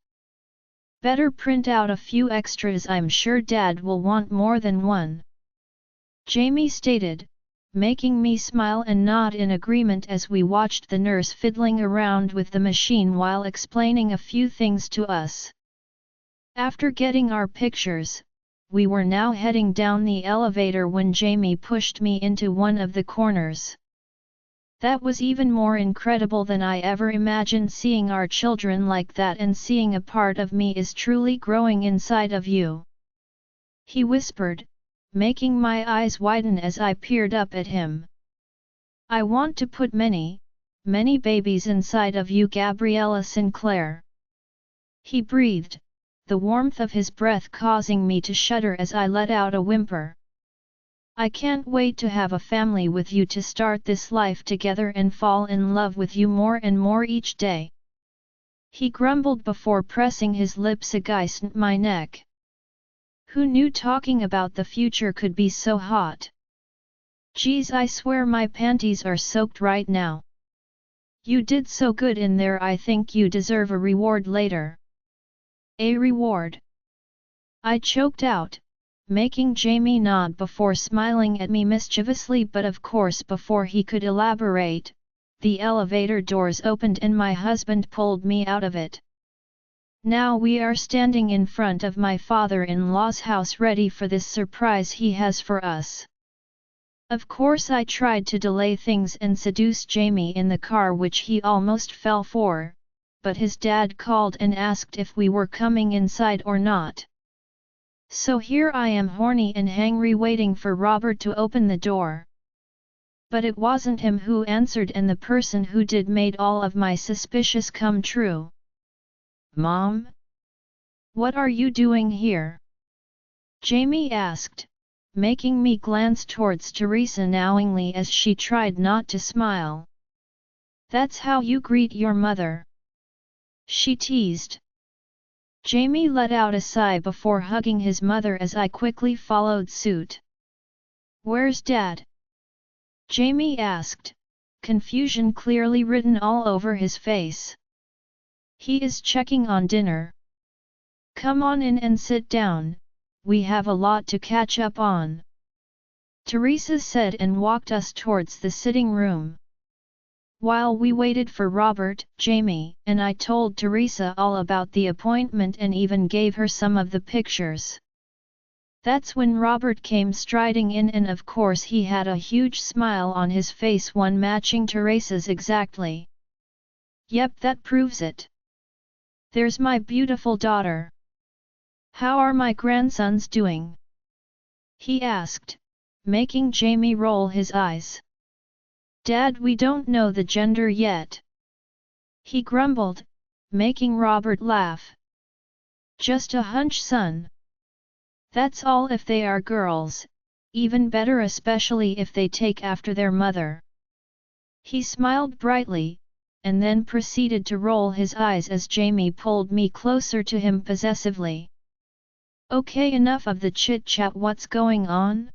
S1: Better print out a few extras, I'm sure Dad will want more than one, Jamie stated, making me smile and nod in agreement as we watched the nurse fiddling around with the machine while explaining a few things to us. After getting our pictures, we were now heading down the elevator when Jamie pushed me into one of the corners. That was even more incredible than I ever imagined. Seeing our children like that and seeing a part of me is truly growing inside of you, he whispered, making my eyes widen as I peered up at him. I want to put many, many babies inside of you, Gabriella Sinclair, he breathed, the warmth of his breath causing me to shudder as I let out a whimper. I can't wait to have a family with you, to start this life together and fall in love with you more and more each day." He grumbled before pressing his lips against my neck. Who knew talking about the future could be so hot? Geez, I swear my panties are soaked right now. You did so good in there, I think you deserve a reward later. A reward? I choked out, making Jamie nod before smiling at me mischievously, but of course before he could elaborate, the elevator doors opened and my husband pulled me out of it. Now we are standing in front of my father-in-law's house ready for this surprise he has for us. Of course I tried to delay things and seduce Jamie in the car, which he almost fell for, but his dad called and asked if we were coming inside or not. So here I am, horny and hangry, waiting for Robert to open the door. But it wasn't him who answered, and the person who did made all of my suspicions come true. "Mom? What are you doing here?" Jamie asked, making me glance towards Teresa knowingly as she tried not to smile. "That's how you greet your mother?" she teased. Jamie let out a sigh before hugging his mother as I quickly followed suit. "Where's Dad?" Jamie asked, confusion clearly written all over his face. "He is checking on dinner. Come on in and sit down, we have a lot to catch up on," Teresa said and walked us towards the sitting room. While we waited for Robert, Jamie and I told Teresa all about the appointment and even gave her some of the pictures. That's when Robert came striding in, and of course he had a huge smile on his face, one matching Teresa's exactly. "Yep, that proves it. There's my beautiful daughter. How are my grandsons doing?" he asked, making Jamie roll his eyes. "Dad, we don't know the gender yet," he grumbled, making Robert laugh. "Just a hunch, son. That's all. If they are girls, even better, especially if they take after their mother." He smiled brightly, and then proceeded to roll his eyes as Jamie pulled me closer to him possessively. "Okay, enough of the chit-chat, what's going on?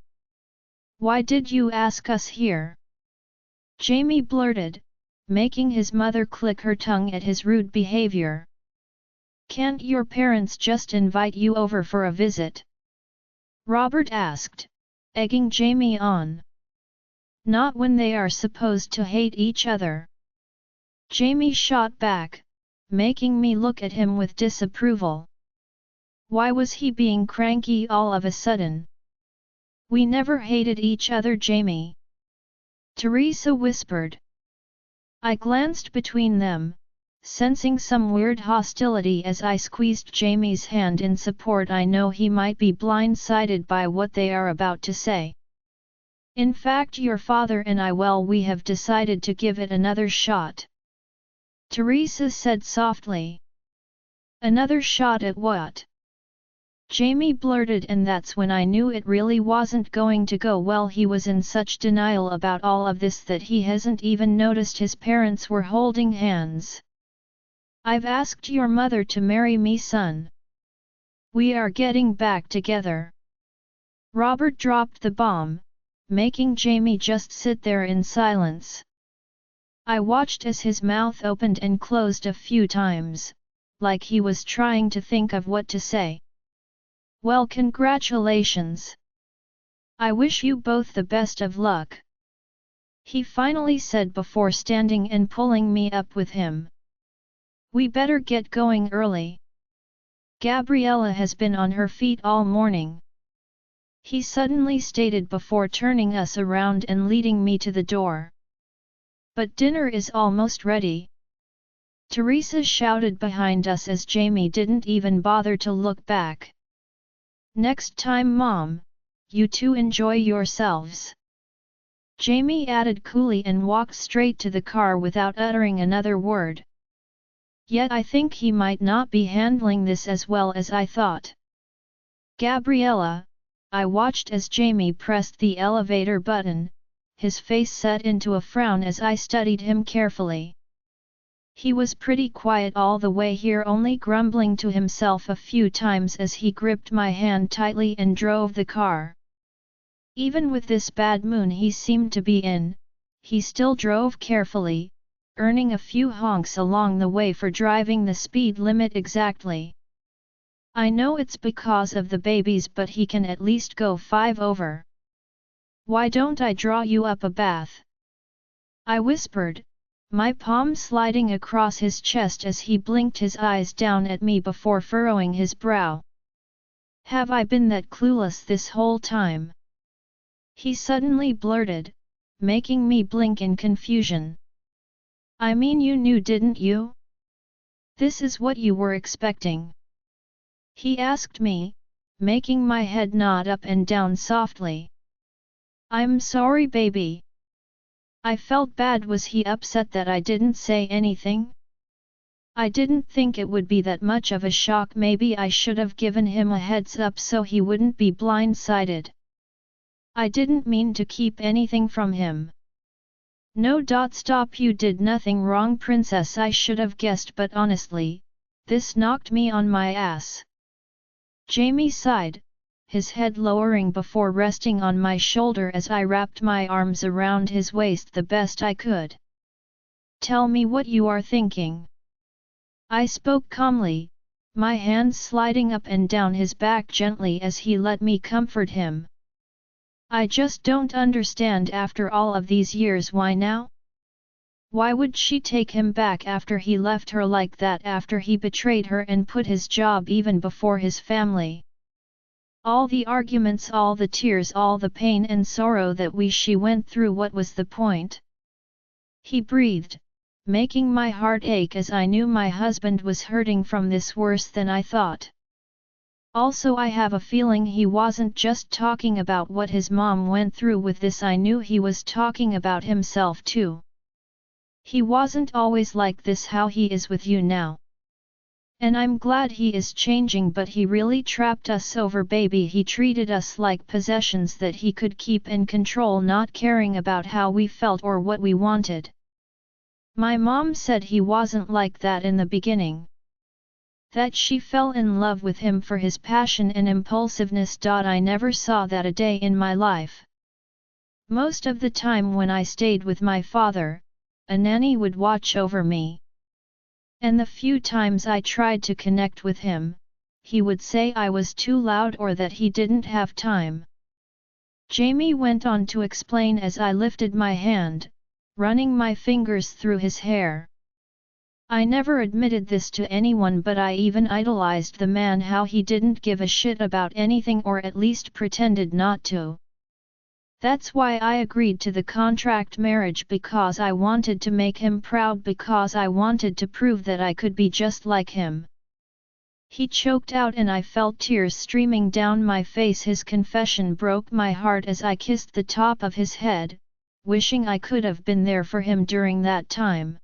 S1: Why did you ask us here?" Jamie blurted, making his mother click her tongue at his rude behavior. "Can't your parents just invite you over for a visit?" Robert asked, egging Jamie on. "Not when they are supposed to hate each other," Jamie shot back, making me look at him with disapproval. Why was he being cranky all of a sudden? "We never hated each other, Jamie," Teresa whispered. I glanced between them, sensing some weird hostility as I squeezed Jamie's hand in support. I know he might be blindsided by what they are about to say. "In fact, your father and I, well, we have decided to give it another shot," Teresa said softly. "Another shot at what?" Jamie blurted, and that's when I knew it really wasn't going to go well. He was in such denial about all of this that he hasn't even noticed his parents were holding hands. "I've asked your mother to marry me, son. We are getting back together." Robert dropped the bomb, making Jamie just sit there in silence. I watched as his mouth opened and closed a few times, like he was trying to think of what to say. "Well, congratulations. I wish you both the best of luck," he finally said before standing and pulling me up with him. "We better get going early. Gabriella has been on her feet all morning," he suddenly stated before turning us around and leading me to the door. "But dinner is almost ready," Teresa shouted behind us as Jamie didn't even bother to look back. "Next time, Mom, you two enjoy yourselves," Jamie added coolly and walked straight to the car without uttering another word. Yet I think he might not be handling this as well as I thought. "Gabriella, I watched as Jamie pressed the elevator button, his face set into a frown as I studied him carefully. He was pretty quiet all the way here, only grumbling to himself a few times as he gripped my hand tightly and drove the car. Even with this bad mood he seemed to be in, he still drove carefully, earning a few honks along the way for driving the speed limit exactly. I know it's because of the babies, but he can at least go 5 over. Why don't I draw you up a bath? I whispered, my palm sliding across his chest as he blinked his eyes down at me before furrowing his brow. Have I been that clueless this whole time? He suddenly blurted, making me blink in confusion. I mean, you knew, didn't you? This is what you were expecting? He asked me, making my head nod up and down softly. I'm sorry, baby. I felt bad. Was he upset that I didn't say anything? I didn't think it would be that much of a shock. Maybe I should have given him a heads up so he wouldn't be blindsided. I didn't mean to keep anything from him. No. Stop, you did nothing wrong, princess. I should have guessed, but honestly, this knocked me on my ass. Jamie sighed, his head lowering before resting on my shoulder as I wrapped my arms around his waist the best I could. Tell me what you are thinking. I spoke calmly, my hands sliding up and down his back gently as he let me comfort him. I just don't understand after all of these years. Why now? Why would she take him back after he left her like that, after he betrayed her and put his job even before his family? All the arguments, all the tears, all the pain and sorrow that she went through, what was the point? He breathed, making my heart ache as I knew my husband was hurting from this worse than I thought. Also, I have a feeling he wasn't just talking about what his mom went through with this. I knew he was talking about himself too. He wasn't always like this how he is with you now. And I'm glad he is changing, but he really trapped us over, baby. He treated us like possessions that he could keep and control, not caring about how we felt or what we wanted. My mom said he wasn't like that in the beginning. That she fell in love with him for his passion and impulsiveness. I never saw that a day in my life. Most of the time when I stayed with my father, a nanny would watch over me. And the few times I tried to connect with him, he would say I was too loud or that he didn't have time. Jamie went on to explain as I lifted my hand, running my fingers through his hair. I never admitted this to anyone, but I even idolized the man, how he didn't give a shit about anything, or at least pretended not to. That's why I agreed to the contract marriage, because I wanted to make him proud, because I wanted to prove that I could be just like him. He choked out and I felt tears streaming down my face. His confession broke my heart as I kissed the top of his head, wishing I could have been there for him during that time.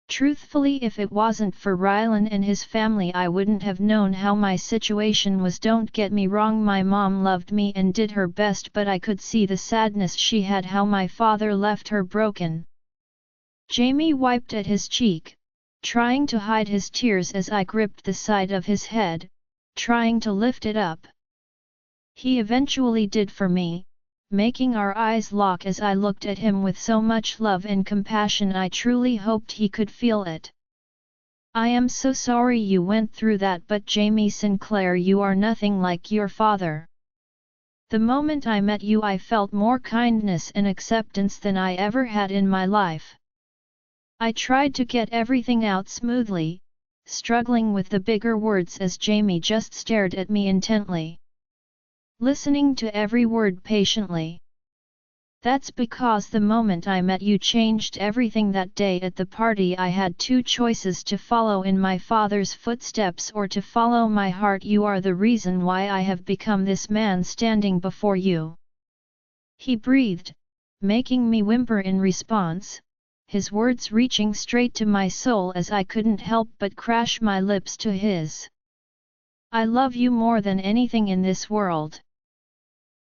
S1: Truthfully, if it wasn't for Rylan and his family, I wouldn't have known how my situation was. Don't get me wrong, my mom loved me and did her best, but I could see the sadness she had, how my father left her broken. Jamie wiped at his cheek, trying to hide his tears as I gripped the side of his head, trying to lift it up. He eventually did for me, making our eyes lock as I looked at him with so much love and compassion I truly hoped he could feel it. I am so sorry you went through that, but Jamie Sinclair, you are nothing like your father. The moment I met you, I felt more kindness and acceptance than I ever had in my life. I tried to get everything out smoothly, struggling with the bigger words as Jamie just stared at me intently, listening to every word patiently. That's because the moment I met you changed everything. That day at the party, I had two choices: to follow in my father's footsteps or to follow my heart. You are the reason why I have become this man standing before you. He breathed, making me whimper in response, his words reaching straight to my soul as I couldn't help but crash my lips to his. I love you more than anything in this world.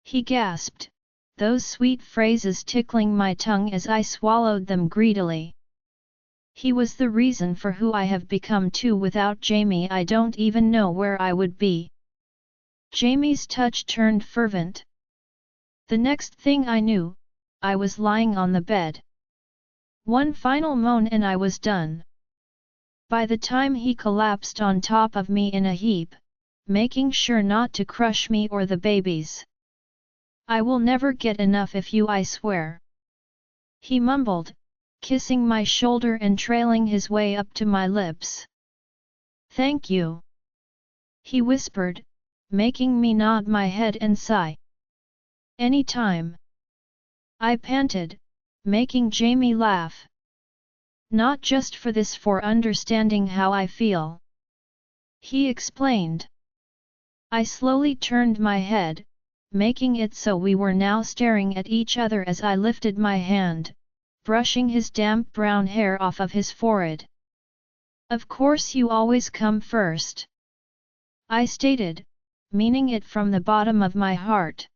S1: He gasped, those sweet phrases tickling my tongue as I swallowed them greedily. He was the reason for who I have become too. Without Jamie I don't even know where I would be. Jamie's touch turned fervent. The next thing I knew, I was lying on the bed. One final moan and I was done. By the time he collapsed on top of me in a heap, making sure not to crush me or the babies. I will never get enough of you, I swear. He mumbled, kissing my shoulder and trailing his way up to my lips. Thank you, he whispered, making me nod my head and sigh. Any time, I panted, making Jamie laugh. Not just for this, for understanding how I feel, he explained. I slowly turned my head, making it so we were now staring at each other as I lifted my hand, brushing his damp brown hair off of his forehead. Of course you always come first, I stated, meaning it from the bottom of my heart.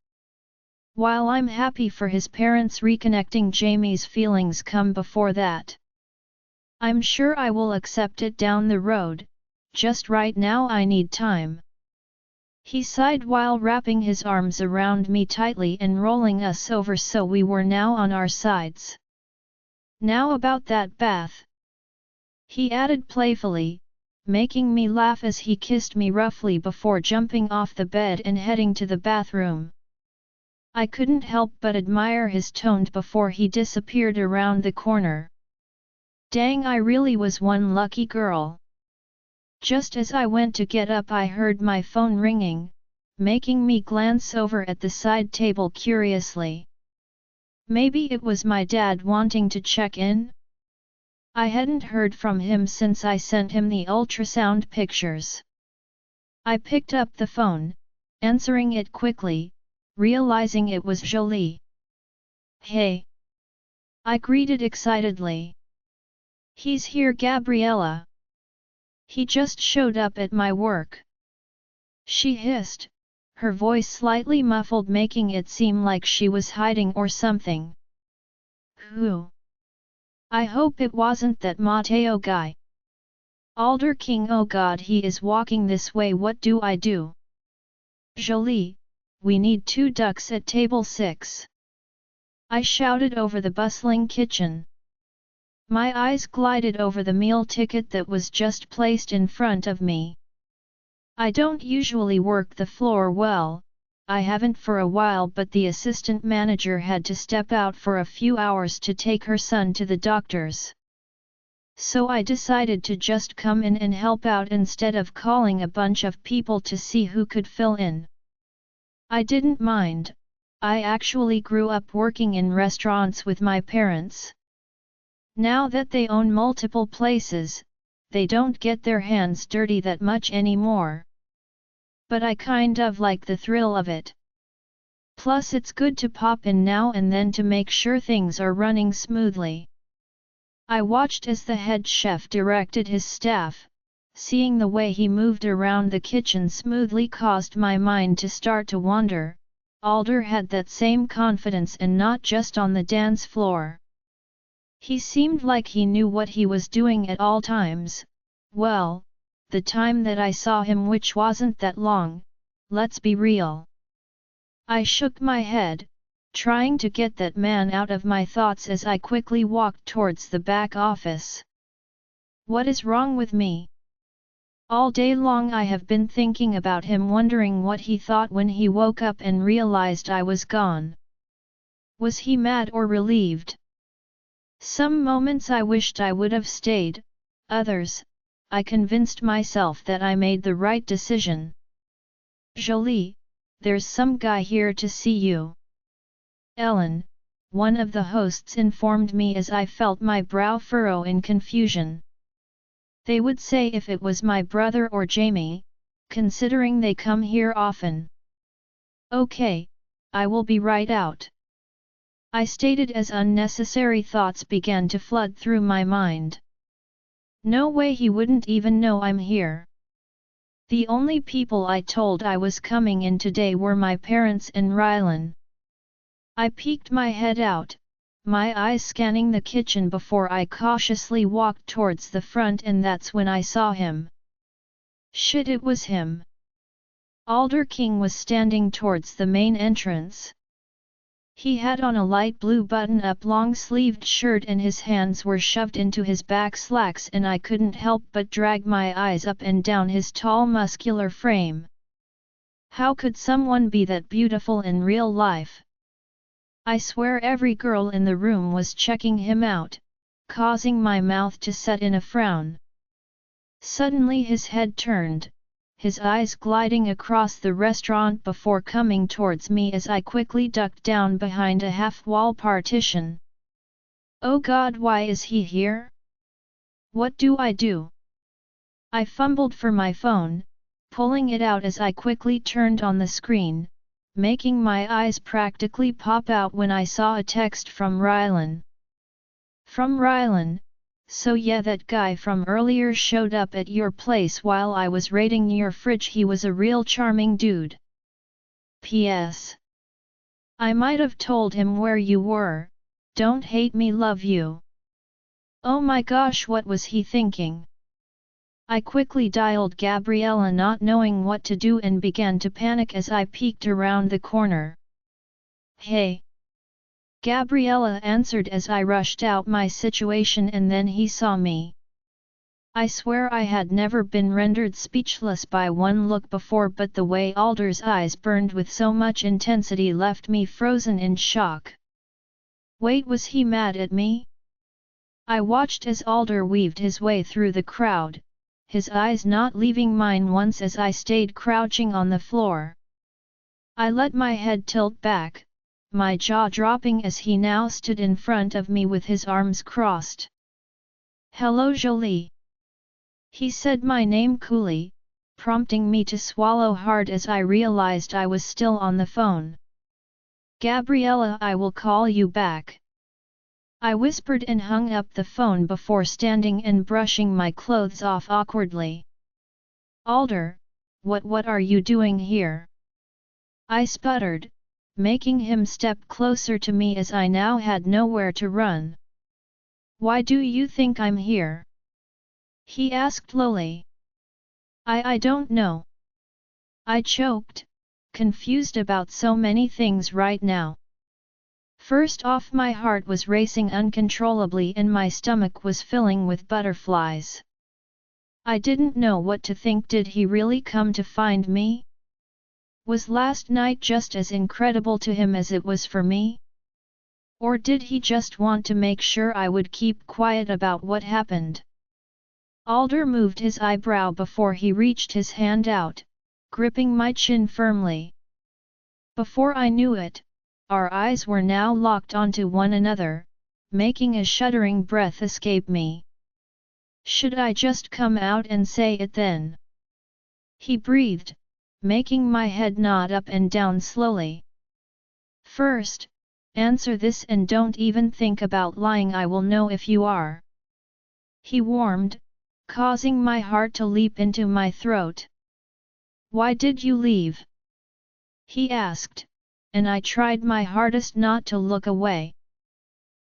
S1: While I'm happy for his parents reconnecting, Jamie's feelings come before that. I'm sure I will accept it down the road, just right now I need time. He sighed while wrapping his arms around me tightly and rolling us over so we were now on our sides. Now about that bath, he added playfully, making me laugh as he kissed me roughly before jumping off the bed and heading to the bathroom. I couldn't help but admire his tone before he disappeared around the corner. Dang, I really was one lucky girl. Just as I went to get up I heard my phone ringing, making me glance over at the side table curiously. Maybe it was my dad wanting to check in? I hadn't heard from him since I sent him the ultrasound pictures. I picked up the phone, answering it quickly, realizing it was Jolie. Hey! I greeted excitedly. He's here, Gabriella. He just showed up at my work. She hissed, her voice slightly muffled, making it seem like she was hiding or something. Who? I hope it wasn't that Mateo guy. Alder King, oh god, he is walking this way. What do I do? Jolie, we need 2 ducks at table 6. I shouted over the bustling kitchen. My eyes glided over the meal ticket that was just placed in front of me. I don't usually work the floor well, I haven't for a while, but the assistant manager had to step out for a few hours to take her son to the doctors. So I decided to just come in and help out instead of calling a bunch of people to see who could fill in. I didn't mind, I actually grew up working in restaurants with my parents. Now that they own multiple places, they don't get their hands dirty that much anymore. But I kind of like the thrill of it. Plus it's good to pop in now and then to make sure things are running smoothly. I watched as the head chef directed his staff, seeing the way he moved around the kitchen smoothly caused my mind to start to wander. Alder had that same confidence, and not just on the dance floor. He seemed like he knew what he was doing at all times. Well, the time that I saw him, which wasn't that long, let's be real. I shook my head, trying to get that man out of my thoughts as I quickly walked towards the back office. What is wrong with me? All day long I have been thinking about him, wondering what he thought when he woke up and realized I was gone. Was he mad or relieved? Some moments I wished I would have stayed, others, I convinced myself that I made the right decision. Jolie, there's some guy here to see you. Ellen, one of the hosts, informed me as I felt my brow furrow in confusion. They would say if it was my brother or Jamie, considering they come here often. Okay, I will be right out, I stated as unnecessary thoughts began to flood through my mind. No way, he wouldn't even know I'm here. The only people I told I was coming in today were my parents and Rylan. I peeked my head out, my eyes scanning the kitchen before I cautiously walked towards the front, and that's when I saw him. Shit, it was him. Alder King was standing towards the main entrance. He had on a light blue button-up long-sleeved shirt and his hands were shoved into his back slacks, and I couldn't help but drag my eyes up and down his tall muscular frame. How could someone be that beautiful in real life? I swear every girl in the room was checking him out, causing my mouth to set in a frown. Suddenly his head turned, his eyes gliding across the restaurant before coming towards me as I quickly ducked down behind a half-wall partition. Oh God, why is he here? What do I do? I fumbled for my phone, pulling it out as I quickly turned on the screen, making my eyes practically pop out when I saw a text from Rylan. From Rylan. So yeah, that guy from earlier showed up at your place while I was raiding your fridge. He was a real charming dude. P.S. I might have told him where you were. Don't hate me, love you. Oh my gosh, what was he thinking? I quickly dialed Gabriella, not knowing what to do, and began to panic as I peeked around the corner. Hey! Gabriella answered as I rushed out my situation, and then he saw me. I swear I had never been rendered speechless by one look before, but the way Alder's eyes burned with so much intensity left me frozen in shock. Wait, was he mad at me? I watched as Alder weaved his way through the crowd, his eyes not leaving mine once as I stayed crouching on the floor. I let my head tilt back, my jaw dropping as he now stood in front of me with his arms crossed. Hello, Jolie. He said my name coolly, prompting me to swallow hard as I realized I was still on the phone. Gabriella, I will call you back. I whispered and hung up the phone before standing and brushing my clothes off awkwardly. Alder, what are you doing here? I sputtered, making him step closer to me as I now had nowhere to run. Why do you think I'm here? He asked lowly. I don't know. I choked, confused about so many things right now. First off, my heart was racing uncontrollably and my stomach was filling with butterflies. I didn't know what to think. Did he really come to find me? Was last night just as incredible to him as it was for me? Or did he just want to make sure I would keep quiet about what happened? Alder moved his eyebrow before he reached his hand out, gripping my chin firmly. Before I knew it, our eyes were now locked onto one another, making a shuddering breath escape me. Should I just come out and say it then? He breathed, making my head nod up and down slowly. First, answer this and don't even think about lying. I will know if you are. He warmed, causing my heart to leap into my throat. Why did you leave? He asked, and I tried my hardest not to look away.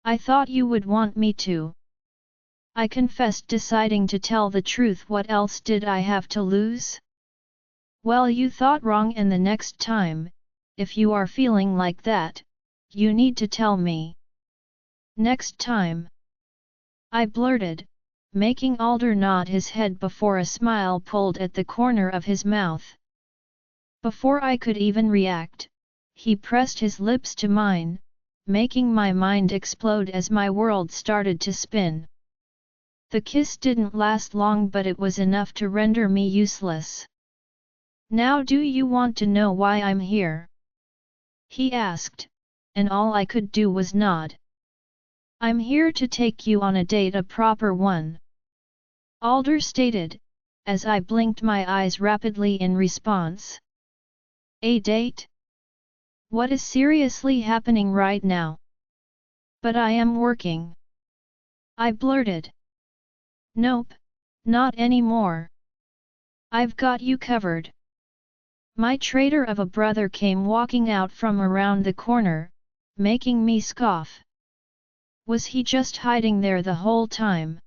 S1: I thought you would want me to. I confessed, deciding to tell the truth. What else did I have to lose? Well, you thought wrong, and the next time, if you are feeling like that, you need to tell me. Next time? I blurted, making Alder nod his head before a smile pulled at the corner of his mouth. Before I could even react, he pressed his lips to mine, making my mind explode as my world started to spin. The kiss didn't last long, but it was enough to render me useless. Now do you want to know why I'm here? He asked, and all I could do was nod. I'm here to take you on a date, a proper one. Alder stated, as I blinked my eyes rapidly in response. A date? What is seriously happening right now? But I am working. I blurted. Nope, not anymore. I've got you covered. My traitor of a brother came walking out from around the corner, making me scoff. Was he just hiding there the whole time?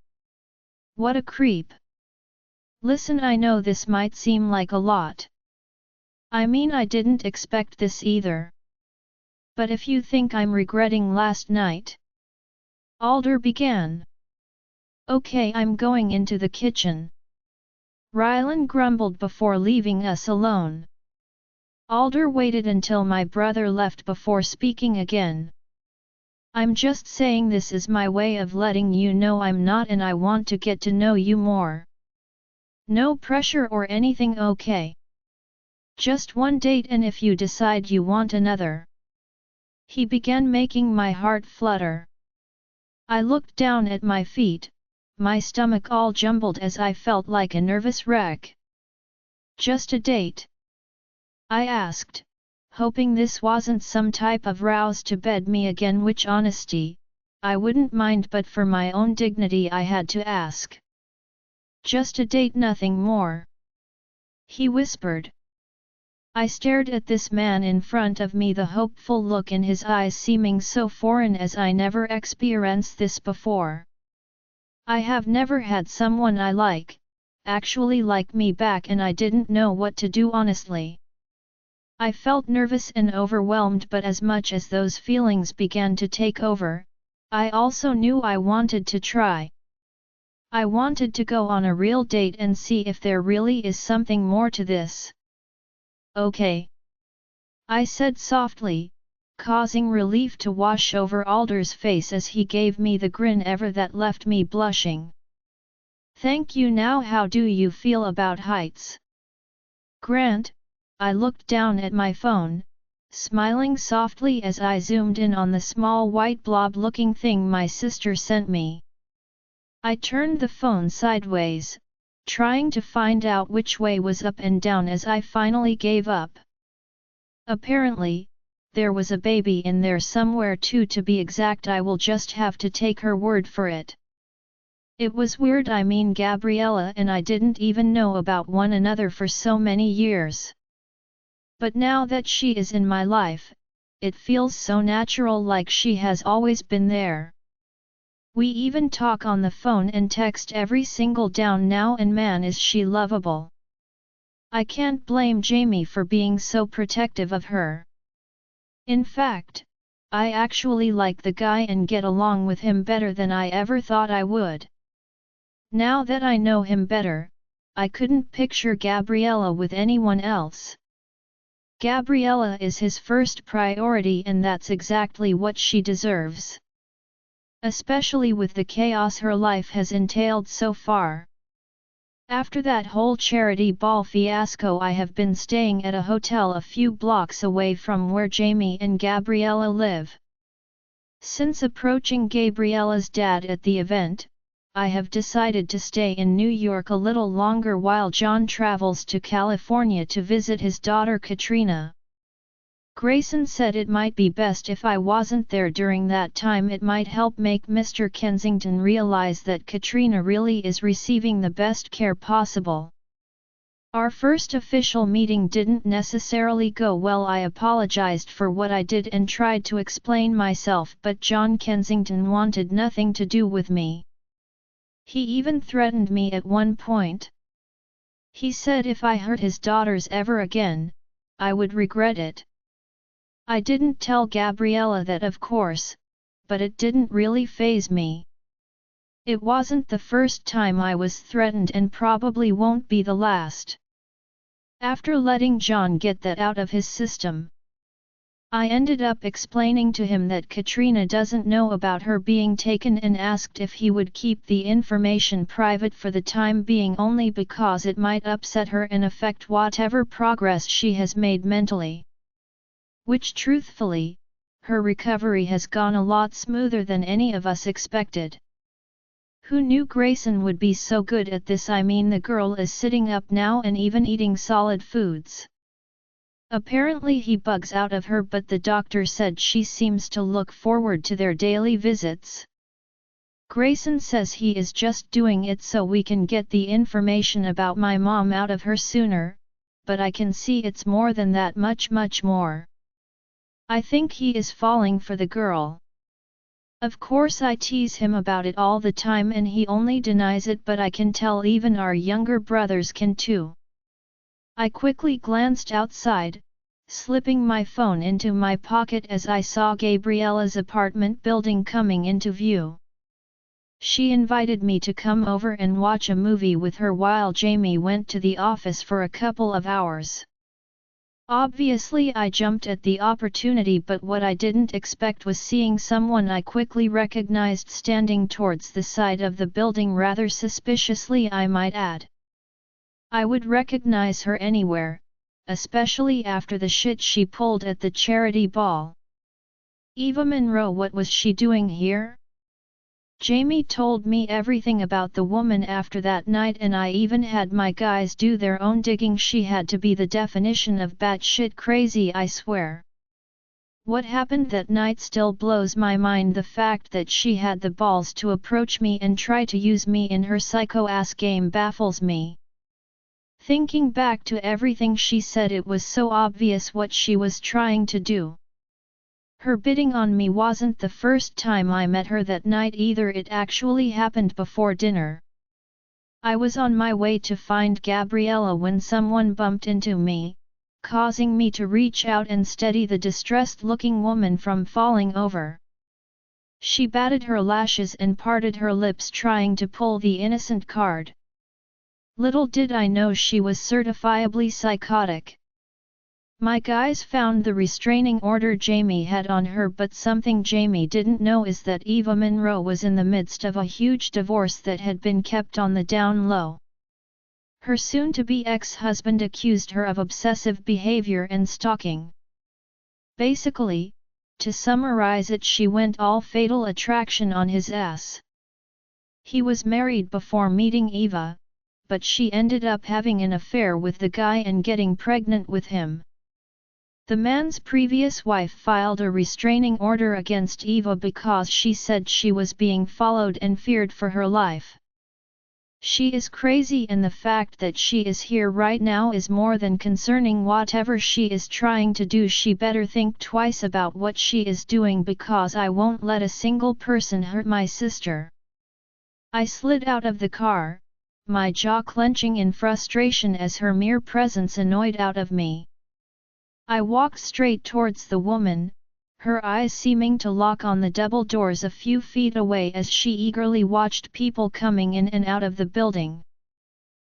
S1: What a creep. Listen, I know this might seem like a lot. I mean, I didn't expect this either. But if you think I'm regretting last night... Alder began. Okay, I'm going into the kitchen. Rylan grumbled before leaving us alone. Alder waited until my brother left before speaking again. I'm just saying this is my way of letting you know I'm not, and I want to get to know you more. No pressure or anything, okay? Just one date, and if you decide you want another. He began, making my heart flutter. I looked down at my feet, my stomach all jumbled as I felt like a nervous wreck. Just a date? I asked, hoping this wasn't some type of rouse to bed me again, which honesty, I wouldn't mind, but for my own dignity I had to ask. Just a date, nothing more. He whispered. I stared at this man in front of me, the hopeful look in his eyes seeming so foreign as I never experienced this before. I have never had someone I actually like me back, and I didn't know what to do honestly. I felt nervous and overwhelmed, but as much as those feelings began to take over, I also knew I wanted to try. I wanted to go on a real date and see if there really is something more to this. Okay, I said softly, causing relief to wash over Alder's face as he gave me the grin ever that left me blushing. Thank you. Now how do you feel about heights? Grant, I looked down at my phone, smiling softly as I zoomed in on the small white blob-looking thing my sister sent me. I turned the phone sideways, trying to find out which way was up and down as I finally gave up. Apparently, there was a baby in there somewhere too, to be exact. I will just have to take her word for it. It was weird, I mean Gabriella and I didn't even know about one another for so many years. But now that she is in my life, it feels so natural, like she has always been there. We even talk on the phone and text every single down now, and man is she lovable. I can't blame Jamie for being so protective of her. In fact, I actually like the guy and get along with him better than I ever thought I would. Now that I know him better, I couldn't picture Gabriella with anyone else. Gabriella is his first priority, and that's exactly what she deserves. Especially with the chaos her life has entailed so far. After that whole charity ball fiasco, I have been staying at a hotel a few blocks away from where Jamie and Gabriella live. Since approaching Gabriella's dad at the event, I have decided to stay in New York a little longer while John travels to California to visit his daughter Katrina. Grayson said it might be best if I wasn't there during that time. It might help make Mr. Kensington realize that Katrina really is receiving the best care possible. Our first official meeting didn't necessarily go well. I apologized for what I did and tried to explain myself, but John Kensington wanted nothing to do with me. He even threatened me at one point. He said if I hurt his daughters ever again, I would regret it. I didn't tell Gabriella that, of course, but it didn't really faze me. It wasn't the first time I was threatened, and probably won't be the last. After letting John get that out of his system, I ended up explaining to him that Katrina doesn't know about her being taken and asked if he would keep the information private for the time being, only because it might upset her and affect whatever progress she has made mentally. Which truthfully, her recovery has gone a lot smoother than any of us expected. Who knew Grayson would be so good at this? I mean, the girl is sitting up now and even eating solid foods. Apparently he bugs out of her, but the doctor said she seems to look forward to their daily visits. Grayson says he is just doing it so we can get the information about my mom out of her sooner, but I can see it's more than that, much more. I think he is falling for the girl. Of course I tease him about it all the time and he only denies it, but I can tell even our younger brothers can too. I quickly glanced outside, slipping my phone into my pocket as I saw Gabriella's apartment building coming into view. She invited me to come over and watch a movie with her while Jamie went to the office for a couple of hours. Obviously I jumped at the opportunity, but what I didn't expect was seeing someone I quickly recognized standing towards the side of the building, rather suspiciously I might add. I would recognize her anywhere, especially after the shit she pulled at the charity ball. Eva Monroe, what was she doing here? Jamie told me everything about the woman after that night, and I even had my guys do their own digging. She had to be the definition of batshit crazy, I swear. What happened that night still blows my mind. The fact that she had the balls to approach me and try to use me in her psycho-ass game baffles me. Thinking back to everything she said, it was so obvious what she was trying to do. Her bidding on me wasn't the first time I met her that night either, it actually happened before dinner. I was on my way to find Gabriella when someone bumped into me, causing me to reach out and steady the distressed-looking woman from falling over. She batted her lashes and parted her lips trying to pull the innocent card. Little did I know she was certifiably psychotic. My guys found the restraining order Jamie had on her, but something Jamie didn't know is that Eva Monroe was in the midst of a huge divorce that had been kept on the down low. Her soon-to-be ex-husband accused her of obsessive behavior and stalking. Basically, to summarize it, she went all Fatal Attraction on his ass. He was married before meeting Eva, but she ended up having an affair with the guy and getting pregnant with him. The man's previous wife filed a restraining order against Eva because she said she was being followed and feared for her life. She is crazy, and the fact that she is here right now is more than concerning. Whatever she is trying to do, she better think twice about what she is doing, because I won't let a single person hurt my sister. I slid out of the car, my jaw clenching in frustration as her mere presence annoyed out of me. I walked straight towards the woman, her eyes seeming to lock on the double doors a few feet away as she eagerly watched people coming in and out of the building.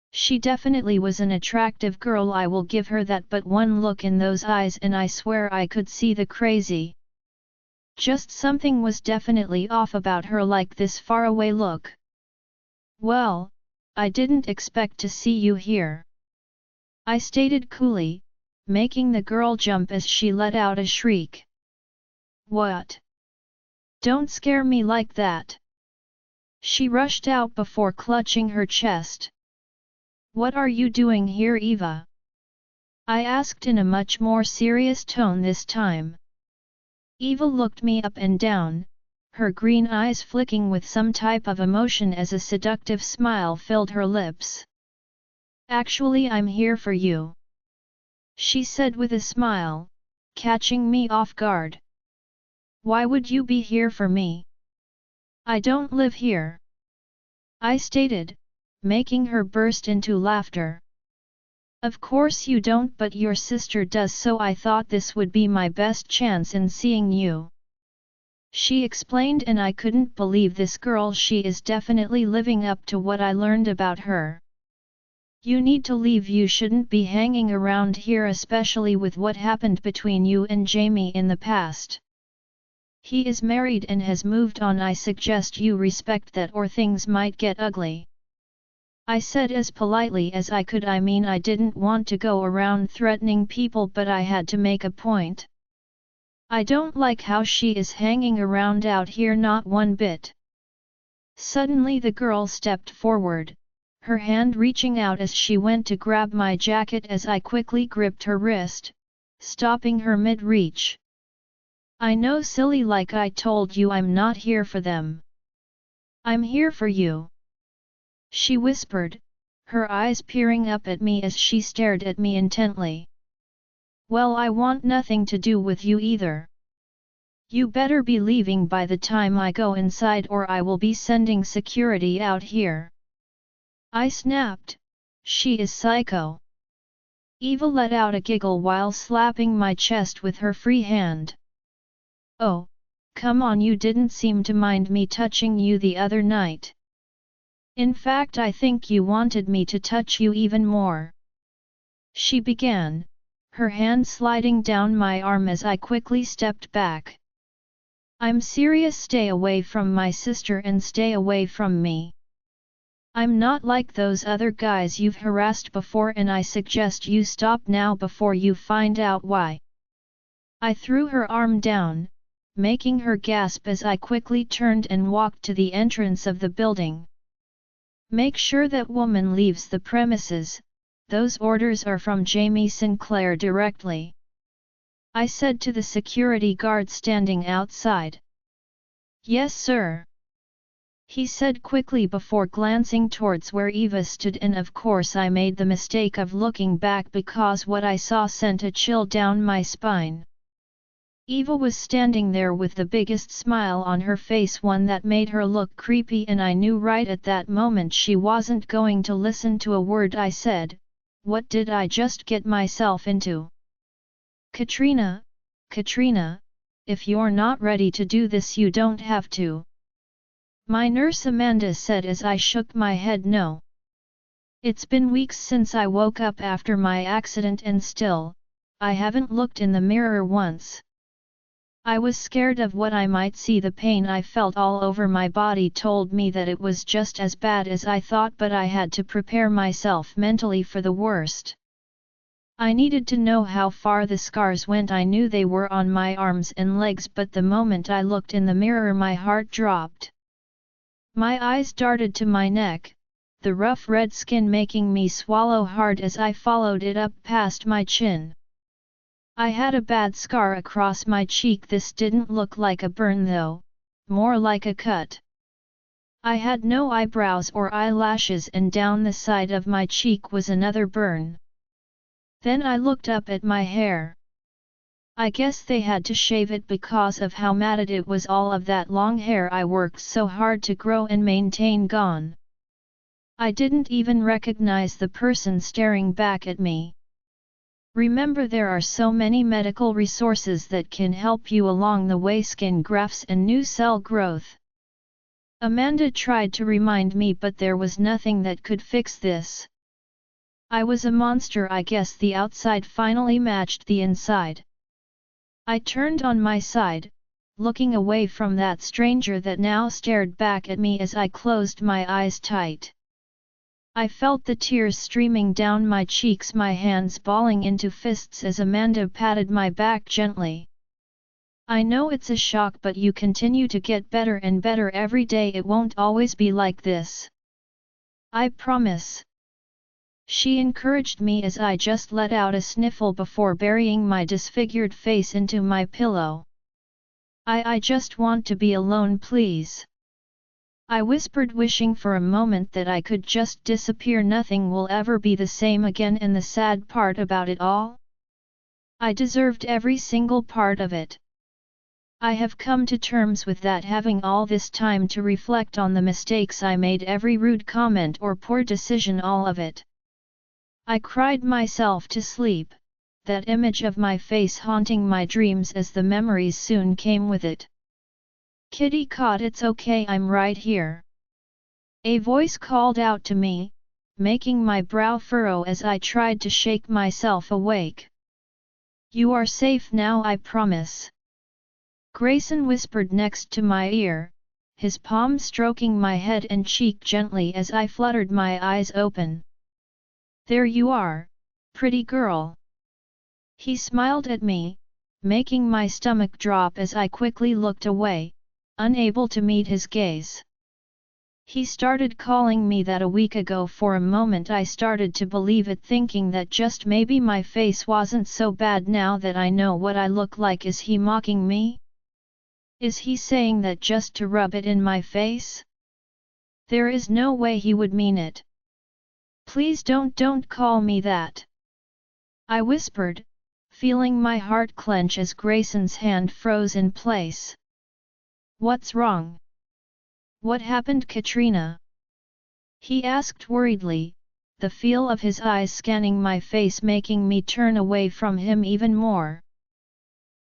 S1: She definitely was an attractive girl, I will give her that, but one look in those eyes and I swear I could see the crazy. Just something was definitely off about her, like this faraway look. "Well, I didn't expect to see you here," I stated coolly, making the girl jump as she let out a shriek. "What? Don't scare me like that!" She rushed out before clutching her chest. "What are you doing here, Eva?" I asked in a much more serious tone this time. Eva looked me up and down, her green eyes flicking with some type of emotion as a seductive smile filled her lips. "Actually, I'm here for you," she said with a smile, catching me off guard. "Why would you be here for me? I don't live here," I stated, making her burst into laughter. "Of course you don't, but your sister does, so I thought this would be my best chance in seeing you," she explained, and I couldn't believe this girl. She is definitely living up to what I learned about her. "You need to leave. You shouldn't be hanging around here, especially with what happened between you and Jamie in the past. He is married and has moved on. I suggest you respect that, or things might get ugly," I said as politely as I could. I mean, I didn't want to go around threatening people, but I had to make a point. "I don't like how she is hanging around out here, not one bit." Suddenly the girl stepped forward, her hand reaching out as she went to grab my jacket as I quickly gripped her wrist, stopping her mid-reach. "I know, silly, like I told you, I'm not here for them." I'm here for you, she whispered, her eyes peering up at me as she stared at me intently. Well, I want nothing to do with you either. You better be leaving by the time I go inside or I will be sending security out here. I snapped. She is psycho. Eva let out a giggle while slapping my chest with her free hand. Oh, come on, you didn't seem to mind me touching you the other night. In fact, I think you wanted me to touch you even more. She began, her hand sliding down my arm as I quickly stepped back. I'm serious, stay away from my sister and stay away from me. I'm not like those other guys you've harassed before and I suggest you stop now before you find out why. I threw her arm down, making her gasp as I quickly turned and walked to the entrance of the building. Make sure that woman leaves the premises, those orders are from Jamie Sinclair directly. I said to the security guard standing outside. Yes, sir. He said quickly before glancing towards where Eva stood, and of course I made the mistake of looking back because what I saw sent a chill down my spine. Eva was standing there with the biggest smile on her face, one that made her look creepy, and I knew right at that moment she wasn't going to listen to a word I said. What did I just get myself into? Katrina, if you're not ready to do this you don't have to. My nurse Amanda said as I shook my head no. It's been weeks since I woke up after my accident and still, I haven't looked in the mirror once. I was scared of what I might see. The pain I felt all over my body told me that it was just as bad as I thought, but I had to prepare myself mentally for the worst. I needed to know how far the scars went. I knew they were on my arms and legs, but the moment I looked in the mirror my heart dropped. My eyes darted to my neck, the rough red skin making me swallow hard as I followed it up past my chin. I had a bad scar across my cheek. This didn't look like a burn though, more like a cut. I had no eyebrows or eyelashes and down the side of my cheek was another burn. Then I looked up at my hair. I guess they had to shave it because of how matted it was. All of that long hair I worked so hard to grow and maintain gone. I didn't even recognize the person staring back at me. Remember, there are so many medical resources that can help you along the way: skin grafts and new cell growth. Amanda tried to remind me, but there was nothing that could fix this. I was a monster. I guess the outside finally matched the inside. I turned on my side, looking away from that stranger that now stared back at me as I closed my eyes tight. I felt the tears streaming down my cheeks, my hands balling into fists as Amanda patted my back gently. I know it's a shock, but you continue to get better and better every day. It won't always be like this. I promise. She encouraged me as I just let out a sniffle before burying my disfigured face into my pillow. I just want to be alone, please. I whispered, wishing for a moment that I could just disappear. Nothing will ever be the same again, and the sad part about it all? I deserved every single part of it. I have come to terms with that, having all this time to reflect on the mistakes I made, every rude comment or poor decision, all of it. I cried myself to sleep, that image of my face haunting my dreams as the memories soon came with it. Kitty caught, it's okay, I'm right here. A voice called out to me, making my brow furrow as I tried to shake myself awake. You are safe now, I promise. Grayson whispered next to my ear, his palm stroking my head and cheek gently as I fluttered my eyes open. There you are, pretty girl. He smiled at me, making my stomach drop as I quickly looked away, unable to meet his gaze. He started calling me that a week ago. For a moment I started to believe it, thinking that just maybe my face wasn't so bad now that I know what I look like. Is he mocking me? Is he saying that just to rub it in my face? There is no way he would mean it. Please don't call me that. I whispered, feeling my heart clench as Grayson's hand froze in place. What's wrong? What happened, Katrina? He asked worriedly, the feel of his eyes scanning my face making me turn away from him even more.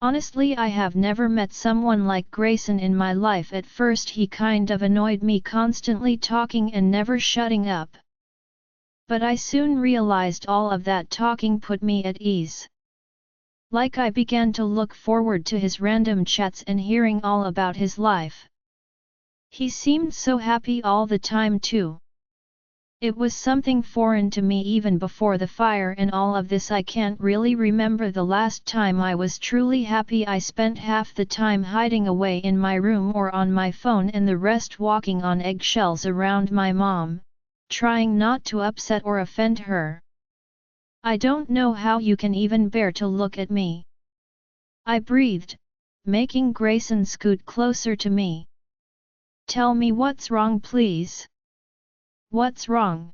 S1: Honestly, I have never met someone like Grayson in my life. At first he kind of annoyed me, constantly talking and never shutting up. But I soon realized all of that talking put me at ease. Like I began to look forward to his random chats and hearing all about his life. He seemed so happy all the time too. It was something foreign to me even before the fire and all of this. I can't really remember the last time I was truly happy. I spent half the time hiding away in my room or on my phone and the rest walking on eggshells around my mom, trying not to upset or offend her. I don't know how you can even bear to look at me. I breathed, making Grayson scoot closer to me. Tell me what's wrong, please. What's wrong?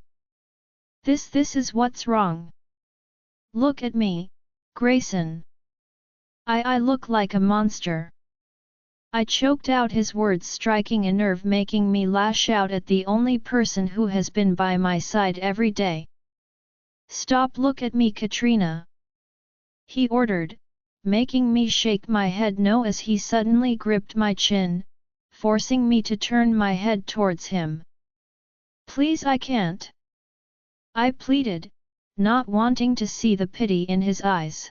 S1: This is what's wrong. Look at me, Grayson. I look like a monster. I choked out his words, striking a nerve, making me lash out at the only person who has been by my side every day. Stop, look at me, Katrina. He ordered, making me shake my head no as he suddenly gripped my chin, forcing me to turn my head towards him. Please, I can't. I pleaded, not wanting to see the pity in his eyes.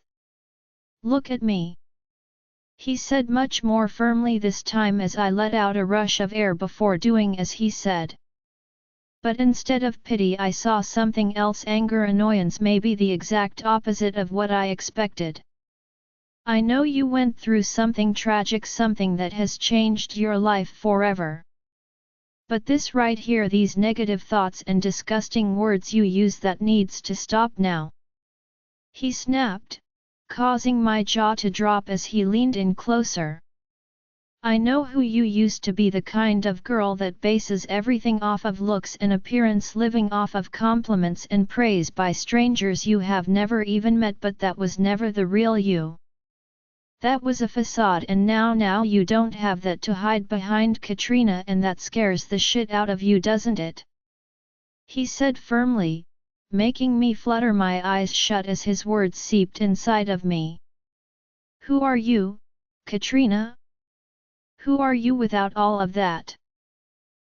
S1: Look at me. He said much more firmly this time as I let out a rush of air before doing as he said. But instead of pity I saw something else, anger, annoyance, maybe the exact opposite of what I expected. I know you went through something tragic, something that has changed your life forever. But this right here, these negative thoughts and disgusting words you use, that needs to stop now. He snapped, causing my jaw to drop as he leaned in closer. I know who you used to be, the kind of girl that bases everything off of looks and appearance, living off of compliments and praise by strangers you have never even met, but that was never the real you. That was a facade, and now you don't have that to hide behind, Katrina, and that scares the shit out of you, doesn't it? He said firmly, making me flutter my eyes shut as his words seeped inside of me. Who are you, Katrina? Who are you without all of that?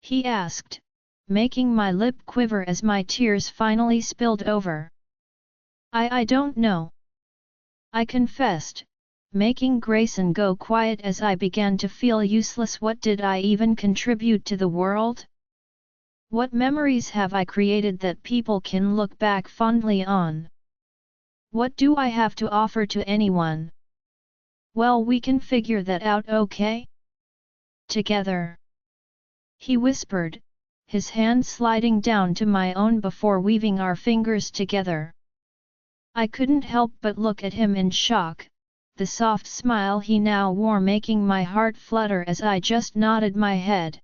S1: He asked, making my lip quiver as my tears finally spilled over. I don't know. I confessed, making Grayson go quiet as I began to feel useless. What did I even contribute to the world? What memories have I created that people can look back fondly on? What do I have to offer to anyone? Well, we can figure that out, okay? Together. He whispered, his hand sliding down to my own before weaving our fingers together. I couldn't help but look at him in shock, the soft smile he now wore making my heart flutter as I just nodded my head.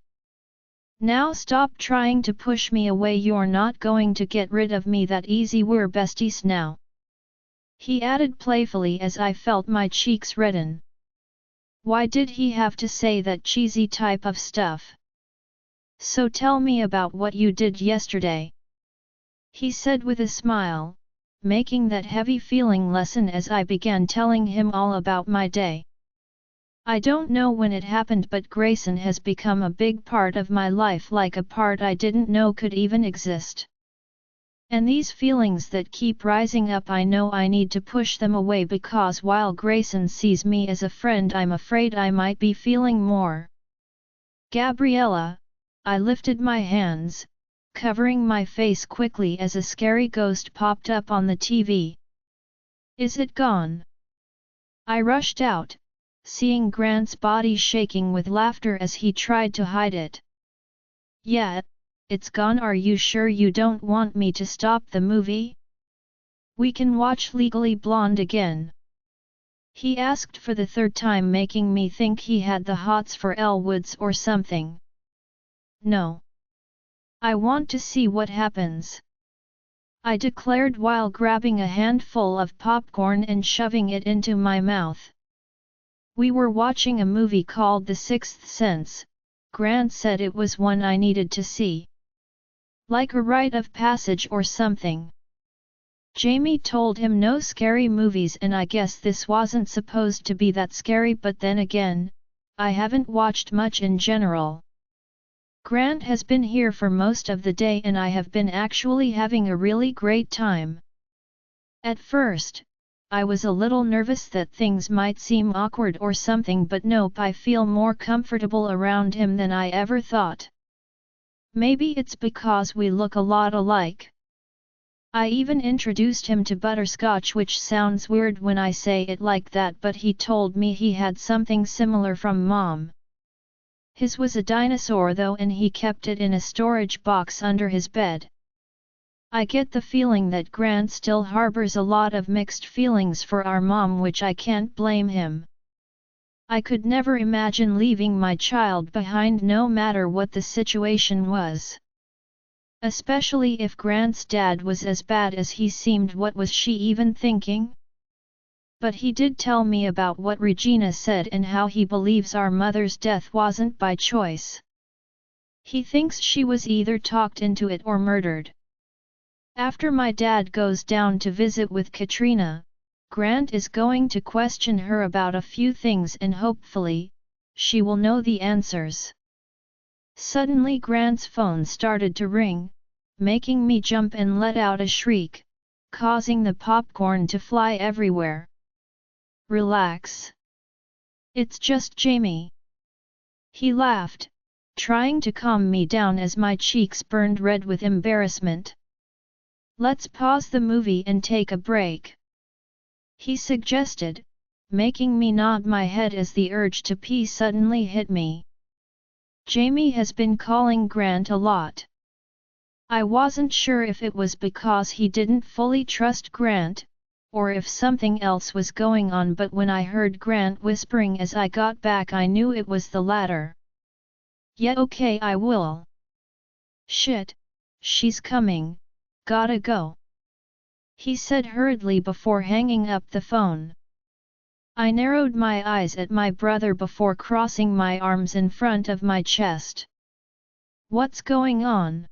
S1: Now stop trying to push me away, you're not going to get rid of me that easy, we're besties now. He added playfully as I felt my cheeks redden. Why did he have to say that cheesy type of stuff? So tell me about what you did yesterday. He said with a smile, making that heavy feeling lessen as I began telling him all about my day. I don't know when it happened, but Grayson has become a big part of my life, like a part I didn't know could even exist. And these feelings that keep rising up, I know I need to push them away, because while Grayson sees me as a friend, I'm afraid I might be feeling more. Gabriella, I lifted my hands, covering my face quickly as a scary ghost popped up on the TV. Is it gone? I rushed out, seeing Grant's body shaking with laughter as he tried to hide it. Yeah, it's gone. Are you sure you don't want me to stop the movie? We can watch Legally Blonde again. He asked for the third time, making me think he had the hots for Elle Woods or something. No. I want to see what happens, I declared while grabbing a handful of popcorn and shoving it into my mouth. We were watching a movie called The Sixth Sense. Grant said it was one I needed to see. Like a rite of passage or something. Jamie told him no scary movies, and I guess this wasn't supposed to be that scary, but then again, I haven't watched much in general. Grant has been here for most of the day and I have been actually having a really great time. At first, I was a little nervous that things might seem awkward or something, but nope, I feel more comfortable around him than I ever thought. Maybe it's because we look a lot alike. I even introduced him to butterscotch, which sounds weird when I say it like that, but he told me he had something similar from Mom. His was a dinosaur though, and he kept it in a storage box under his bed. I get the feeling that Grant still harbors a lot of mixed feelings for our mom, which I can't blame him. I could never imagine leaving my child behind no matter what the situation was. Especially if Grant's dad was as bad as he seemed. What was she even thinking? But he did tell me about what Regina said and how he believes our mother's death wasn't by choice. He thinks she was either talked into it or murdered. After my dad goes down to visit with Katrina, Grant is going to question her about a few things and hopefully, she will know the answers. Suddenly Grant's phone started to ring, making me jump and let out a shriek, causing the popcorn to fly everywhere. Relax. It's just Jamie. He laughed, trying to calm me down as my cheeks burned red with embarrassment. Let's pause the movie and take a break, he suggested, making me nod my head as the urge to pee suddenly hit me. Jamie has been calling Grant a lot. I wasn't sure if it was because he didn't fully trust Grant, or if something else was going on, but when I heard Grant whispering as I got back, I knew it was the latter. Yeah, okay, I will. Shit, she's coming, gotta go, he said hurriedly before hanging up the phone. I narrowed my eyes at my brother before crossing my arms in front of my chest. What's going on?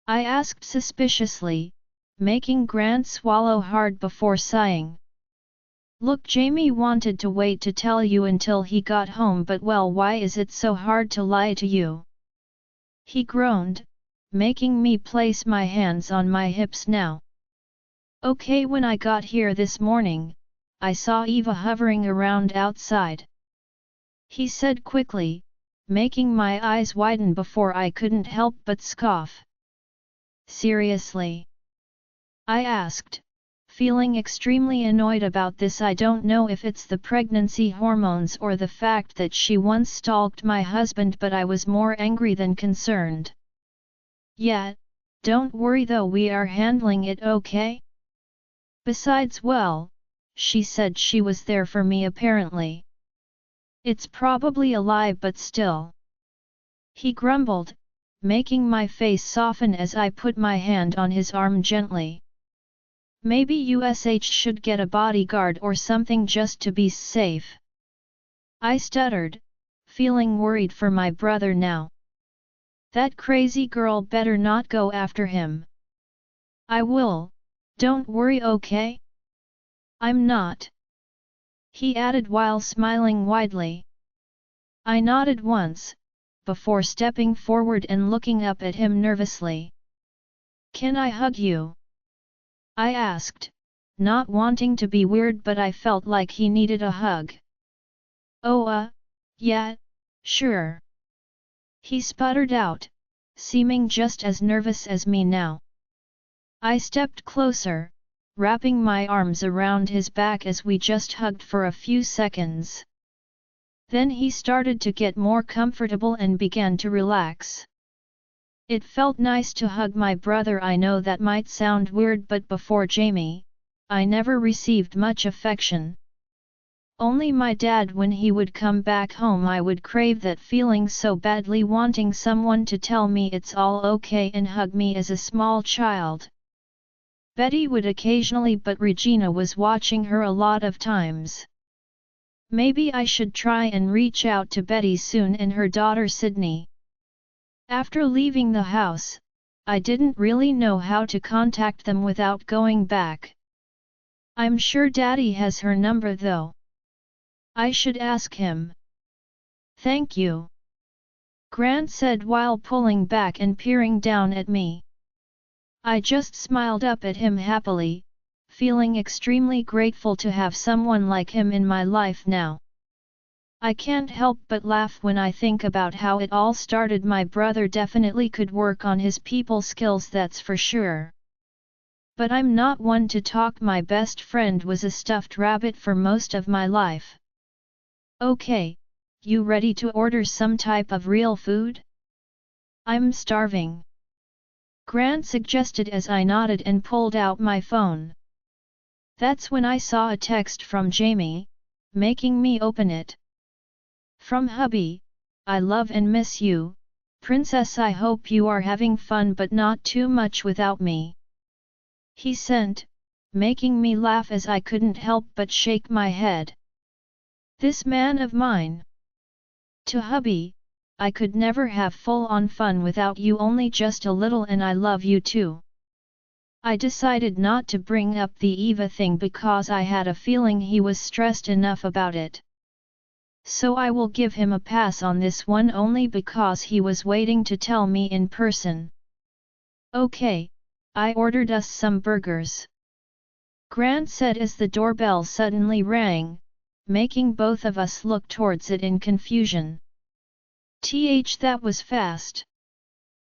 S1: I asked suspiciously, making Grant swallow hard before sighing. Look, Jamie wanted to wait to tell you until he got home, but well, why is it so hard to lie to you? He groaned, making me place my hands on my hips now. Okay, when I got here this morning, I saw Eva hovering around outside, he said quickly, making my eyes widen before I couldn't help but scoff. Seriously? I asked, feeling extremely annoyed about this. I don't know if it's the pregnancy hormones or the fact that she once stalked my husband, but I was more angry than concerned. Yeah, don't worry though, we are handling it okay? Besides, well, she said she was there for me apparently. It's probably a lie, but still. He grumbled, making my face soften as I put my hand on his arm gently. Maybe USH should get a bodyguard or something just to be safe, I stuttered, feeling worried for my brother now. That crazy girl better not go after him. I will, don't worry, okay? I'm not, he added while smiling widely. I nodded once, before stepping forward and looking up at him nervously. Can I hug you? I asked, not wanting to be weird, but I felt like he needed a hug. Oh, yeah, sure, he sputtered out, seeming just as nervous as me now. I stepped closer, wrapping my arms around his back as we just hugged for a few seconds. Then he started to get more comfortable and began to relax. It felt nice to hug my brother. I know that might sound weird, but before Jamie, I never received much affection. Only my dad, when he would come back home, I would crave that feeling so badly, wanting someone to tell me it's all okay and hug me as a small child. Betty would occasionally, but Regina was watching her a lot of times. Maybe I should try and reach out to Betty soon and her daughter Sydney. After leaving the house, I didn't really know how to contact them without going back. I'm sure Daddy has her number though. I should ask him. Thank you, Grant said while pulling back and peering down at me. I just smiled up at him happily, feeling extremely grateful to have someone like him in my life now. I can't help but laugh when I think about how it all started. My brother definitely could work on his people skills, that's for sure. But I'm not one to talk. My best friend was a stuffed rabbit for most of my life. Okay, you ready to order some type of real food? I'm starving, Grant suggested as I nodded and pulled out my phone. That's when I saw a text from Jamie, making me open it. From hubby, I love and miss you, princess. I hope you are having fun but not too much without me. He sent, making me laugh as I couldn't help but shake my head. This man of mine. To hubby, I could never have full-on fun without you, only just a little, and I love you too. I decided not to bring up the Eva thing because I had a feeling he was stressed enough about it. So I will give him a pass on this one, only because he was waiting to tell me in person. Okay, I ordered us some burgers, Grant said as the doorbell suddenly rang, making both of us look towards it in confusion. That was fast,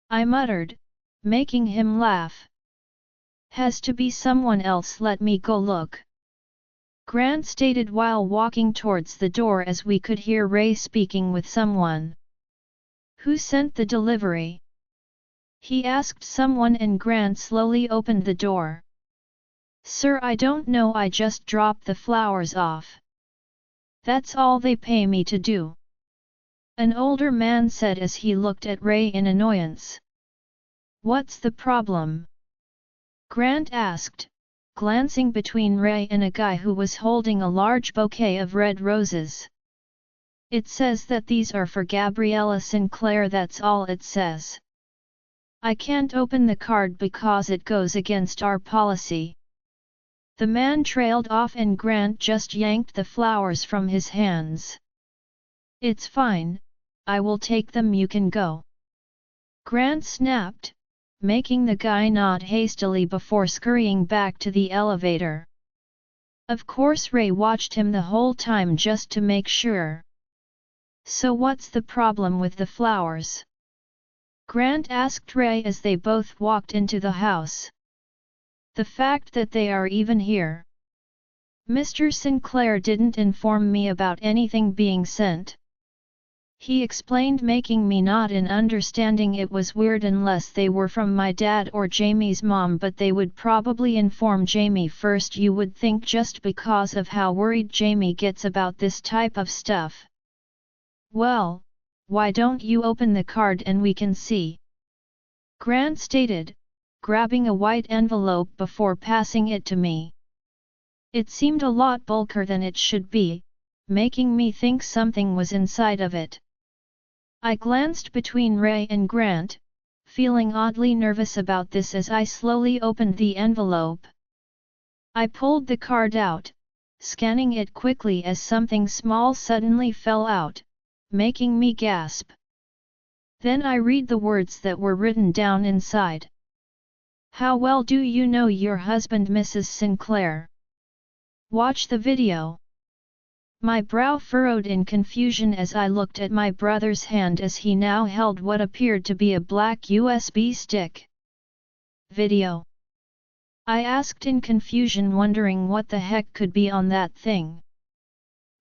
S1: I muttered, making him laugh. Has to be someone else, let me go look, Grant stated while walking towards the door as we could hear Ray speaking with someone. Who sent the delivery? He asked someone, and Grant slowly opened the door. Sir, I don't know, I just dropped the flowers off. That's all they pay me to do, an older man said as he looked at Ray in annoyance. What's the problem? Grant asked, glancing between Ray and a guy who was holding a large bouquet of red roses. It says that these are for Gabriella Sinclair, that's all it says. I can't open the card because it goes against our policy. The man trailed off and Grant just yanked the flowers from his hands. It's fine, I will take them, you can go, Grant snapped, making the guy nod hastily before scurrying back to the elevator. Of course Ray watched him the whole time just to make sure. So what's the problem with the flowers? Grant asked Ray as they both walked into the house. The fact that they are even here. Mr. Sinclair didn't inform me about anything being sent, he explained, making me nod in understanding. It was weird unless they were from my dad or Jamie's mom, but they would probably inform Jamie first, you would think, just because of how worried Jamie gets about this type of stuff. Well, why don't you open the card and we can see? Grant stated, grabbing a white envelope before passing it to me. It seemed a lot bulkier than it should be, making me think something was inside of it. I glanced between Ray and Grant, feeling oddly nervous about this as I slowly opened the envelope. I pulled the card out, scanning it quickly as something small suddenly fell out, making me gasp. Then I read the words that were written down inside. How well do you know your husband, Mrs. Sinclair? Watch the video. My brow furrowed in confusion as I looked at my brother's hand as he now held what appeared to be a black USB stick. Video? I asked in confusion, wondering what the heck could be on that thing.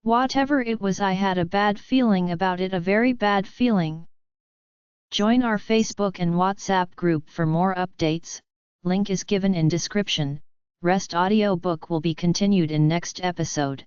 S1: Whatever it was, I had a bad feeling about it, a very bad feeling. Join our Facebook and WhatsApp group for more updates, link is given in description. Rest audiobook will be continued in next episode.